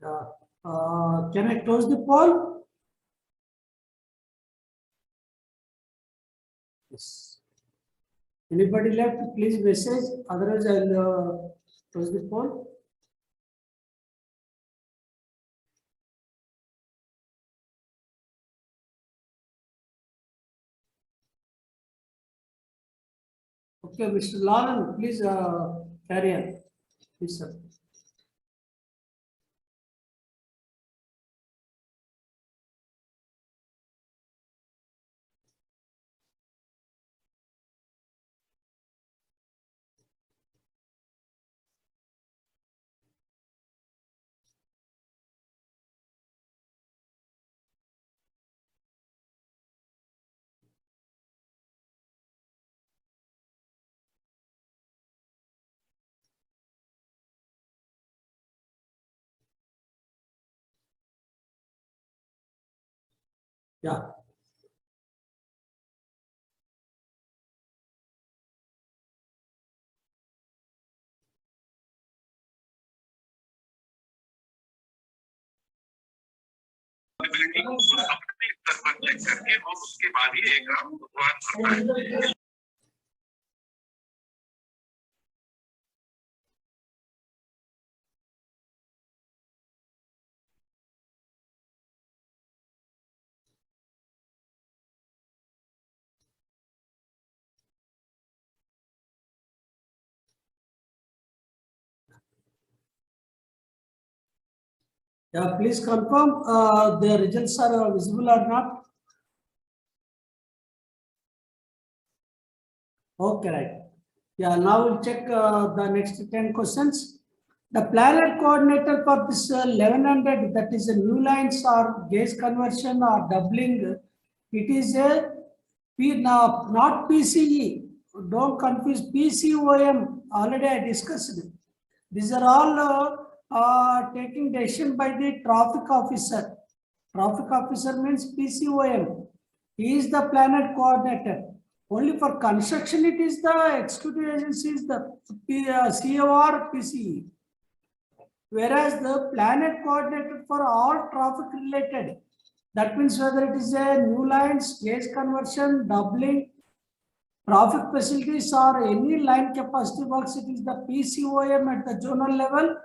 Can I close the poll? Yes. Anybody left? Please message. Otherwise, I'll close the poll. Okay, Mr. Lalan, please carry on. Please, sir. Yeah. अपने स्तर पर check करके और उसके बाद ही exam भगवान करता है। Yeah, please confirm the results are visible or not. Okay, right. Yeah, now we'll check the next 10 questions. The planet coordinator for this 1100, that is a new lines or gauge conversion or doubling, it is a not PCE. Don't confuse PCOM. Already I discussed it. These are all taking decision by the traffic officer. Traffic officer means PCOM. He is the planet coordinator. Only for construction, it is the executive agency is the CO or PCE. Whereas the planet coordinator for all traffic related, that means whether it is a new lines, gauge conversion, doubling, traffic facilities or any line capacity works, it is the PCOM at the zonal level.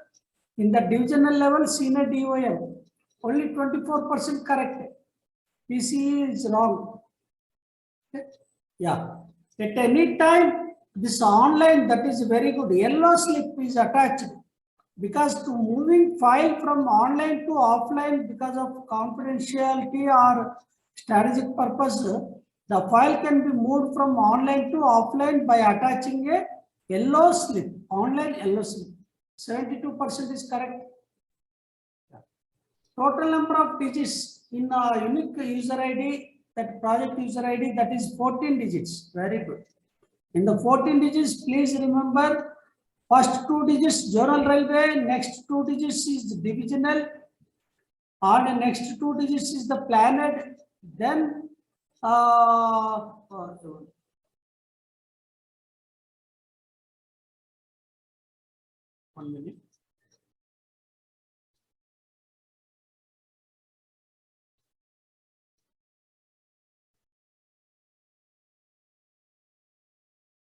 In the divisional level, senior DOM. Only 24% correct. PCE is wrong. Okay. Yeah. At any time, this online, that is very good. Yellow slip is attached. Because to moving file from online to offline because of confidentiality or strategic purpose, the file can be moved from online to offline by attaching a yellow slip, online yellow slip. 72% is correct. Total number of digits in a unique user ID, that project user ID, that is 14 digits. Very good. In the 14 digits, please remember, first 2 digits zonal railway, next 2 digits is divisional, and the next 2 digits is the planet. Then 1 minute.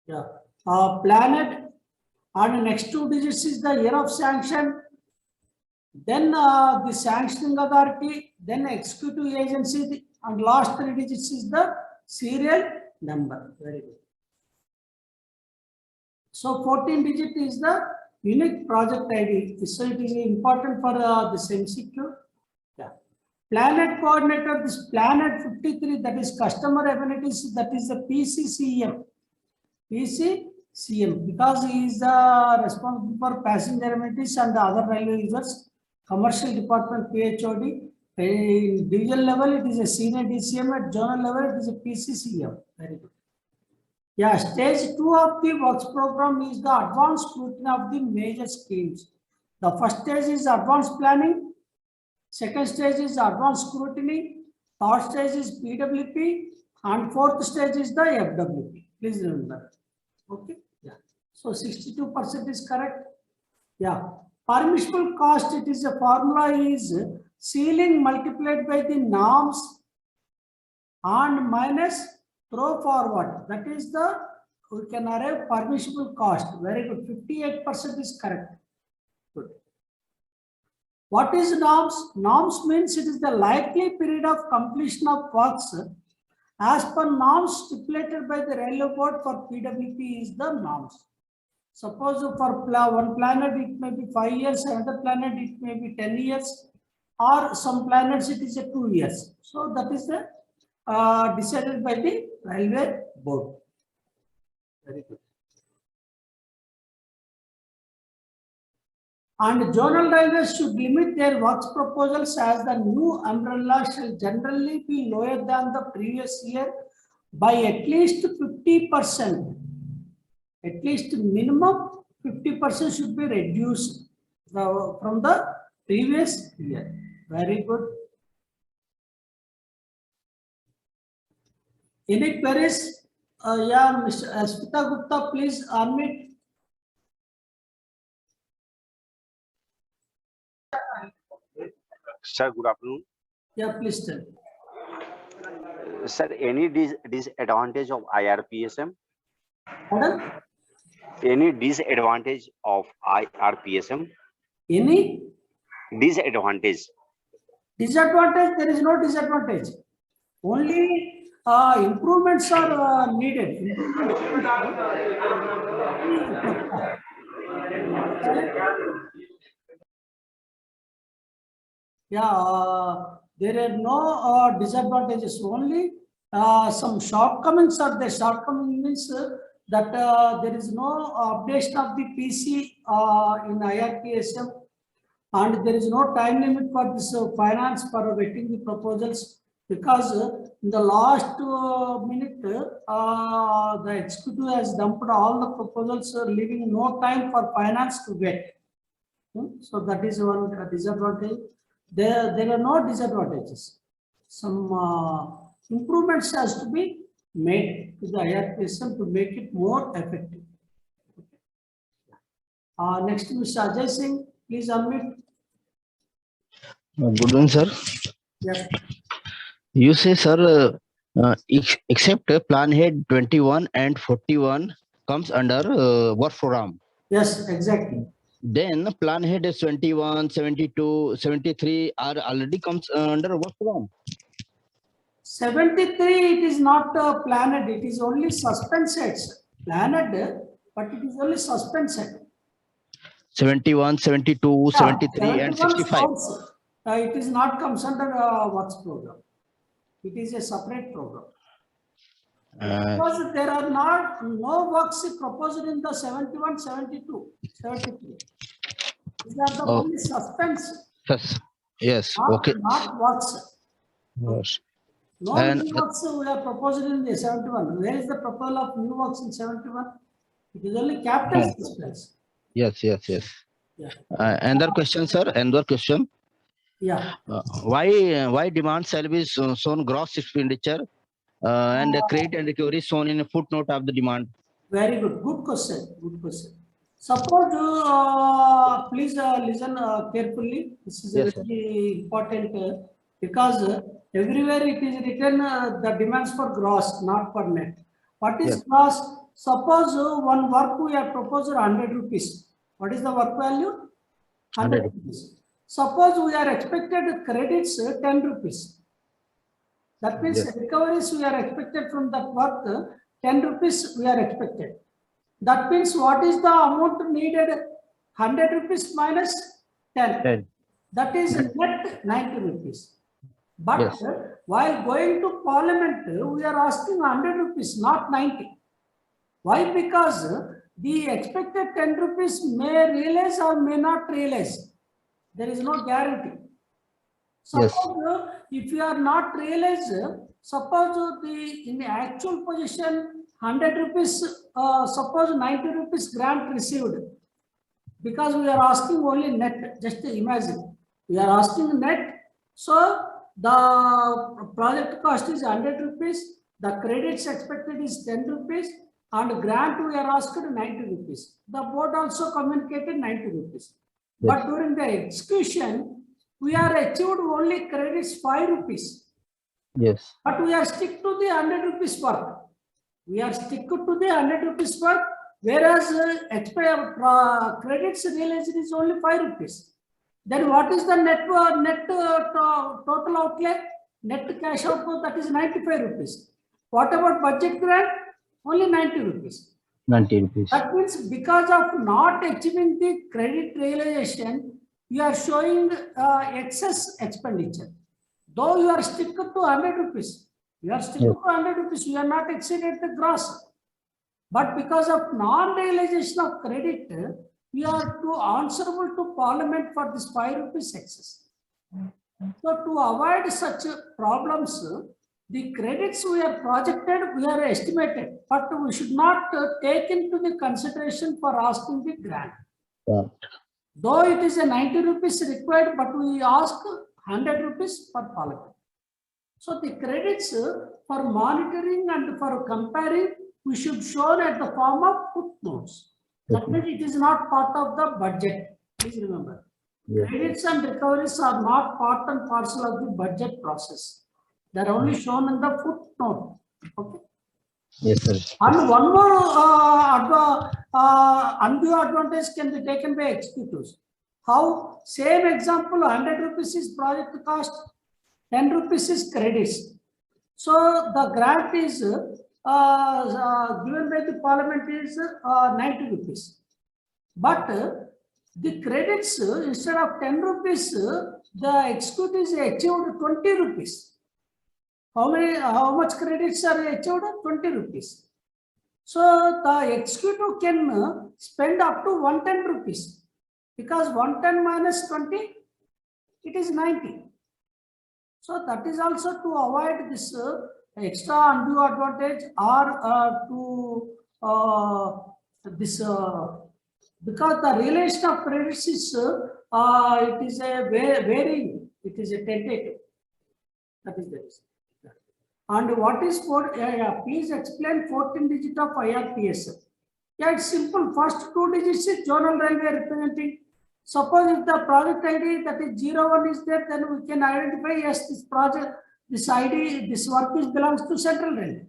Yeah, planet, and the next 2 digits is the year of sanction. Then the sanctioning authority, then executive agency, and last 3 digits is the serial number. Very good. So 14 digit is the unique project ID. So it is important for this MCQ. Yeah. Planet coordinator, this planet 53, that is customer amenities, that is the PCCM. PCCM, because he is responsible for passenger amenities and the other railway users. Commercial department PHOD. In division level, it is a senior DCM. At zonal level, it is a PCCM. Very good. Yeah, stage 2 of the works program is the advanced scrutiny of the major schemes. The first stage is advanced planning. Second stage is advanced scrutiny. Third stage is PWP. And fourth stage is the FWP. Please remember. Okay. Yeah. So 62% is correct. Yeah. Permissible cost, it is a formula is ceiling multiplied by the norms and minus throw forward. That is the, we can arrive permissible cost. Very good. 58% is correct. Good. What is norms? Norms means it is the likely period of completion of works as per norms stipulated by the railway board for PWP is the norms. Suppose for one planet it may be 5 years, another planet it may be 10 years, or some planets it is a 2 years. So that is the decided by the railway board. Very good. And zonal railways should limit their works proposals as the new umbrella shall generally be lower than the previous year by at least 50%. At least minimum 50% should be reduced from the previous year. Very good. Any queries? Yeah, Mr. Smita Gupta, please unmute. Sir, good afternoon. Yeah, please tell. Sir, any disadvantage of IRPSM? Pardon? Any disadvantage of IRPSM? Any Disadvantage. disadvantage? There is no disadvantage. Only improvements are needed. Yeah, there are no disadvantages. Only some shortcomings are there. Shortcoming means that there is no updation of the PC in IRPSM, and there is no time limit for this finance for vetting the proposals, because in the last minute the executive has dumped all the proposals, leaving no time for finance to vet. So that is one disadvantage. There are no disadvantages. Some improvements has to be made to the IRPSM to make it more effective. Next, Mr. Ajay Singh, please unmute. Good one, sir. Yes. You say, sir, except plan head 21 and 41 comes under work program. Yes, exactly. Then plan head is 21, 72, 73 are already comes under work program. 73, it is not planned, it is only suspended. Planned, but it is only suspended. 71, 72, 73 and 65. Also, it is not comes under works program. It is a separate program. Because there are no works proposed in the 71, 72, 73. These are the only suspense. Yes, Not, okay. not works. Yes. No And new works we are proposed in the 71. Where is the proposal of new works in 71? It is only capital suspense. Yes. Yeah. Another question, sir. Another question. Yeah. Why demand shall be shown gross expenditure and credit and recovery shown in a footnote of the demand? Very good. Good question. Good question. Suppose, please listen carefully. This is Yes, very important because everywhere it is written the demands for gross, not for net. What is Yes. gross? Suppose one work we have proposed 100 rupees. What is the work value? 100 rupees. Suppose we are expected credits 10 rupees. That means Yes. recoveries we are expected from that work 10 rupees we are expected. That means what is the amount needed? 100 rupees minus 10. 10. That is net 90 rupees. But Yes. while going to parliament, we are asking 100 rupees, not 90. Why? Because the expected 10 rupees may realize or may not realize. There is no guarantee. Yes. Suppose if you are not realized, suppose in the actual position 100 rupees, suppose 90 rupees grant received, because we are asking only net. Just imagine we are asking net, so the project cost is 100 rupees, the credits expected is 10 rupees, and grant we are asked 90 rupees. The board also communicated 90 rupees. But during the execution, we are achieved only credits 5 rupees. Yes. But we are stick to the 100 rupees work. We are stick to the 100 rupees work, whereas credits realized is only 5 rupees. Then what is the total outlay? Net cash outflow, that is 95 rupees. What about budget grant? Only 90 rupees. 90 rupees. That means because of not achieving the credit realization, you are showing excess expenditure. Though you are stick to 100 rupees, you are stick to 100 rupees, you are not exceeded the gross. But because of non-realization of credit, we are answerable to Parliament for this 5 rupees excess. So to avoid such problems, the credits we are projected, we are estimated, but we should not take into the consideration for asking the grant. Right. Though it is a 90 rupees required, but we ask 100 rupees per Parliament. So the credits for monitoring and for comparing, we should show at the form of footnotes. That means it is not part of the budget. Please remember. Yes. Credits and recoveries are not part and parcel of the budget process. They are only shown in the footnote. Okay. Yes, sir. And one more undue advantage can be taken by executives. How? Same example, 100 rupees is project cost, 10 rupees is credits. So the grant is given by the Parliament is 90 rupees. But the credits, instead of 10 rupees, the executives achieved 20 rupees. How much credits are achieved? 20 rupees. So the executive can spend up to 110 rupees. Because 110 minus 20, it is 90. So that is also to avoid this extra undue advantage or because the realization of credits is it is a varying, it is a tentative. That is the reason. And what is please explain 14 digit of IRPSF. Yeah, it's simple. First 2 digits is zonal railway representing. Suppose if the project ID that is 01 is there, then we can identify, yes, this project, this ID, this work is belongs to Central Railway.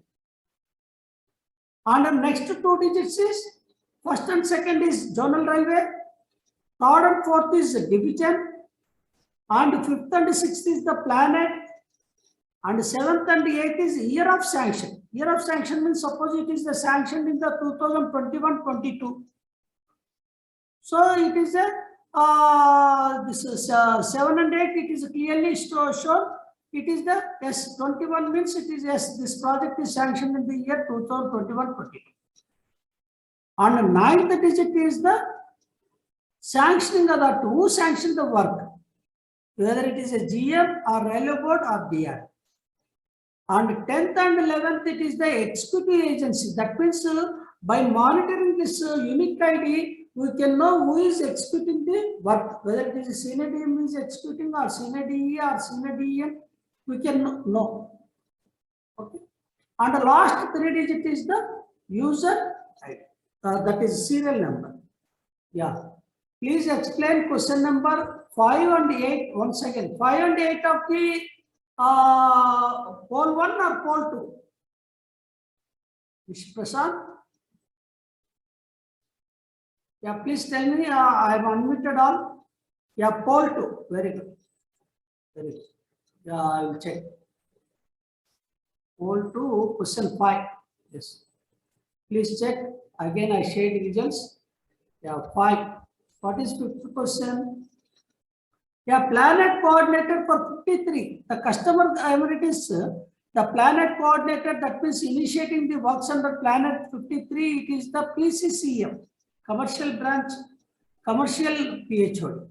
And the next 2 digits is first and second is zonal railway, third and fourth is division, and fifth and sixth is the planet, and seventh and eighth is year of sanction. Year of sanction means suppose it is the sanction in the 2021-22. So it is a this is 7 and 8. It is clearly shown. It is the S21 means it is this project is sanctioned in the year 2021-22. And the 9th digit is the sanctioning of that. Who sanctioned the work? Whether it is a GM or railway board or DR. And 10th and 11th, it is the executive agency. That means by monitoring this unique ID, we can know who is executing the work. Whether it is a senior DM is executing or senior DE or senior DEM, we can know. Okay. And the last 3 digit is the user ID. That is serial number. Yeah. Please explain question number 5 and 8 once again. 5 and 8 of the pole 1 or pole 2? Mr. Prasad? Yeah, please tell me. I have unmuted all. Yeah, pole 2. Very good. Very good. Yeah, I will check. Pole 2, question 5. Yes. Please check. Again, I shared results. Yeah, 5. What is 5th question? Yeah, planet coordinator for 53. The customer, it is the planet coordinator, that means initiating the works under planet 53. It is the PCCM, commercial branch, commercial PHOD.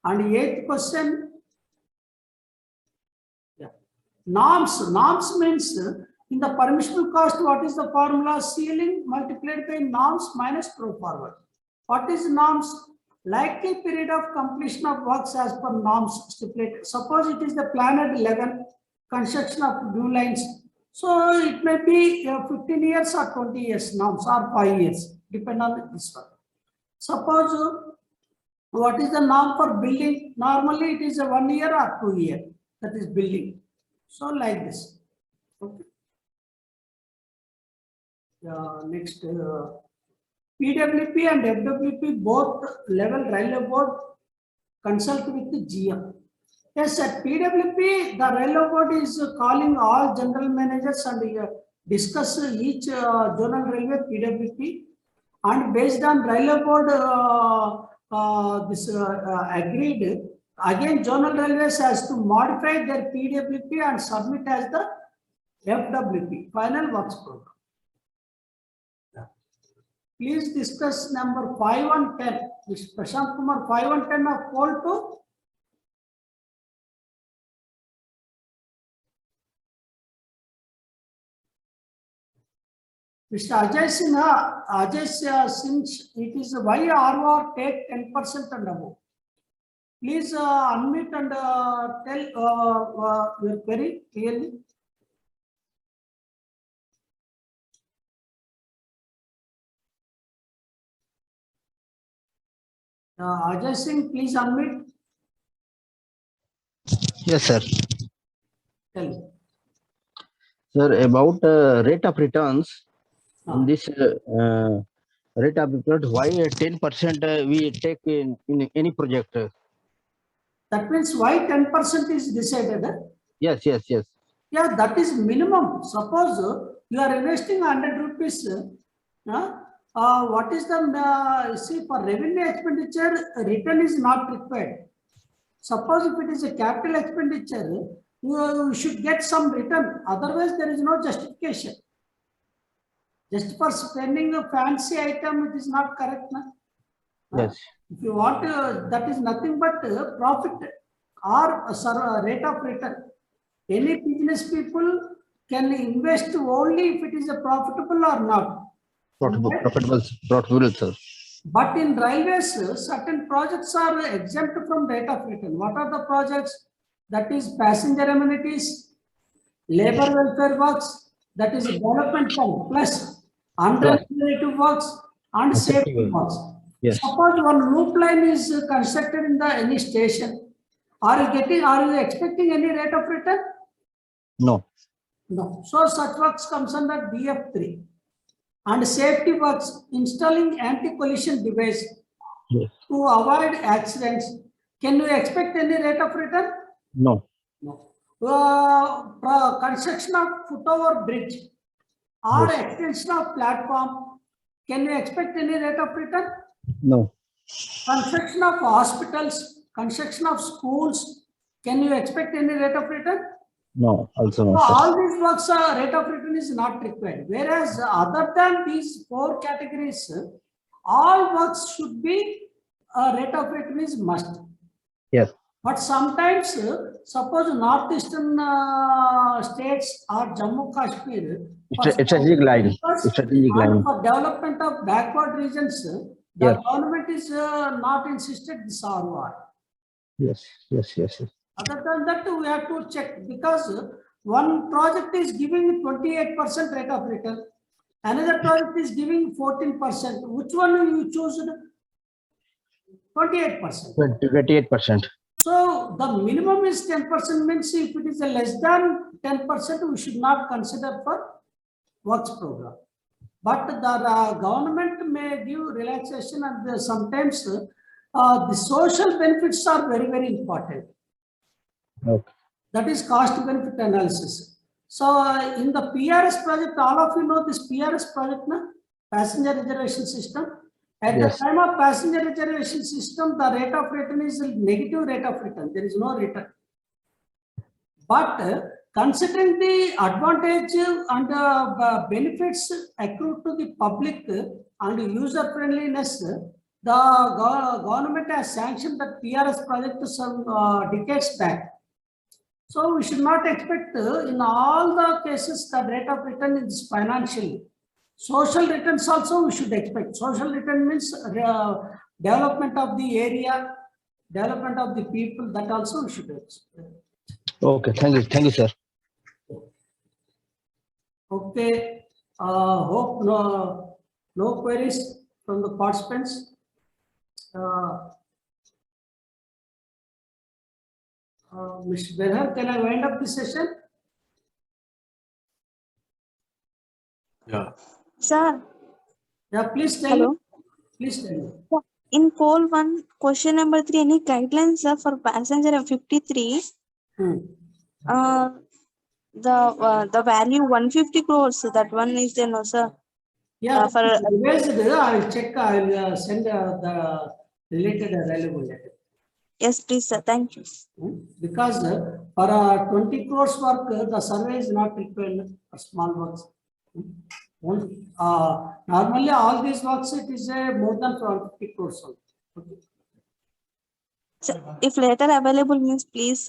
And 8th question. Yeah, norms. Norms means in the permissible cost, what is the formula? Ceiling multiplied by norms minus pro forward. What is norms? Likely period of completion of works as per norms stipulated. Suppose it is the planet 11, construction of new lines. So it may be 15 years or 20 years norms or 5 years, depend on this one. Suppose What is the norm for building? Normally it is a 1 year or 2 year, that is building. So like this. Okay. Next, PWP and FWP both level railway board consult with the GM. Yes, at PWP, the railway board is calling all general managers and discuss each zonal railway PWP, and based on railway board agreed, again zonal railways has to modify their PWP and submit as the FWP, final works program. Please discuss number 5 and 10. Mr. Prashant Kumar, 5 and 10 of poll 2. Mr. Ajay Sinha, since it is why ROR take 10% and above. Please unmute and tell your query clearly. Ajay Singh, please unmute. Yes, sir. Tell me. Sir, about rate of returns, in this rate of returns, why 10% we take in any project? That means why 10% is decided? Yes, yes, yes. Yeah, that is minimum. Suppose you are investing 100 rupees. What is the, see, for revenue expenditure, return is not required. Suppose if it is a capital expenditure, you should get some return. Otherwise, there is no justification. Just for spending a fancy item, it is not correct. Yes. If you want, that is nothing but profit or rate of return. Any business people can invest only if it is a profitable or not. Profitable, sir. But in railways, certain projects are exempt from rate of return. What are the projects? That is passenger amenities, labor welfare works, that is development fund, plus unregulated works and safety works. Yes. Suppose one loop line is constructed in any station. Are you expecting any rate of return? No. No. So such works comes under BF3. And safety works, installing anti-collision device to avoid accidents. Can you expect any rate of return? No. No. Construction of footover bridge or extension of platform. Can you expect any rate of return? No. Construction of hospitals, construction of schools. Can you expect any rate of return? No, also no. So all these works, rate of return is not required. Whereas other than these 4 categories, all works should be rate of return is must. Yes. But sometimes, suppose northeastern states or Jammu Kashmir, Strategic line. Strategic line. for development of backward regions, the government is not insisted this ROR. Yes, yes, yes, yes. Other than that, we have to check, because one project is giving 28% rate of return, another project is giving 14%. Which one you choose? 28%. 28%. So the minimum is 10%, means if it is a less than 10%, we should not consider for works program. But the government may give relaxation, and sometimes the social benefits are very, very important. Okay. That is cost benefit analysis. So in the PRS project, all of you know this PRS project, passenger reservation system. At the time of passenger reservation system, the rate of return is negative rate of return. There is no return. But considering the advantage and benefits accrued to the public and user friendliness, the government has sanctioned the PRS project some decades back. So we should not expect in all the cases the rate of return is financially. Social returns also we should expect. Social return means development of the area, development of the people, that also we should expect. Okay, thank you, sir. Okay, hope no queries from the participants. Mr. Belhar, can I wind up the session? Yeah. Sir, Yeah, please tell me. hello. Please tell me. In poll 1, question number 3, any guidelines sir, for passenger F53? Hmm. The value 150 crores, that one is there, no, sir? Yeah, For revised, I will check, I will send the related available letter. yes, please, sir. Thank you. Because for 20 crores work, the survey is not required for small works. Normally, all these works, it is more than 50 crores. Okay. Sir, if later available means, please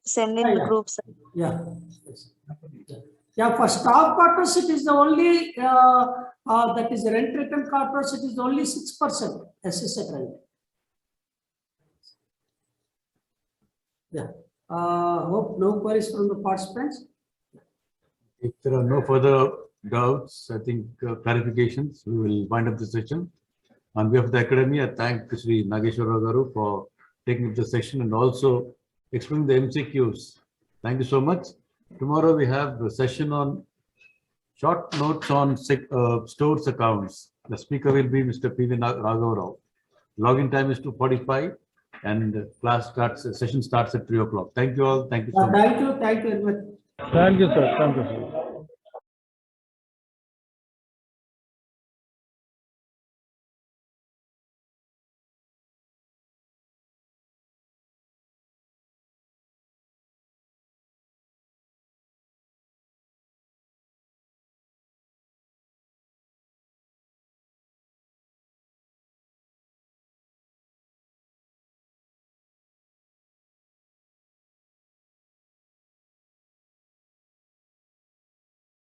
send in the Yeah. group, sir. Yeah. Yes. Yeah, for staff quarters, it is the only, that is rent return quarters, it is only 6% assessed rent. Yeah. Hope no queries from the participants. If there are no further doubts, I think clarifications, we will wind up the session. On behalf of the academy, I thank Sri Nageshwara Garu for taking up the session and also explaining the MCQs. Thank you so much. Tomorrow we have a session on short notes on stores accounts. The speaker will be Mr. P.V. Raghav Rao. Login time is 2:45 and session starts at 3 o'clock. Thank you all. Thank you so much. Thank you very much. Thank you, sir. Thank you, sir.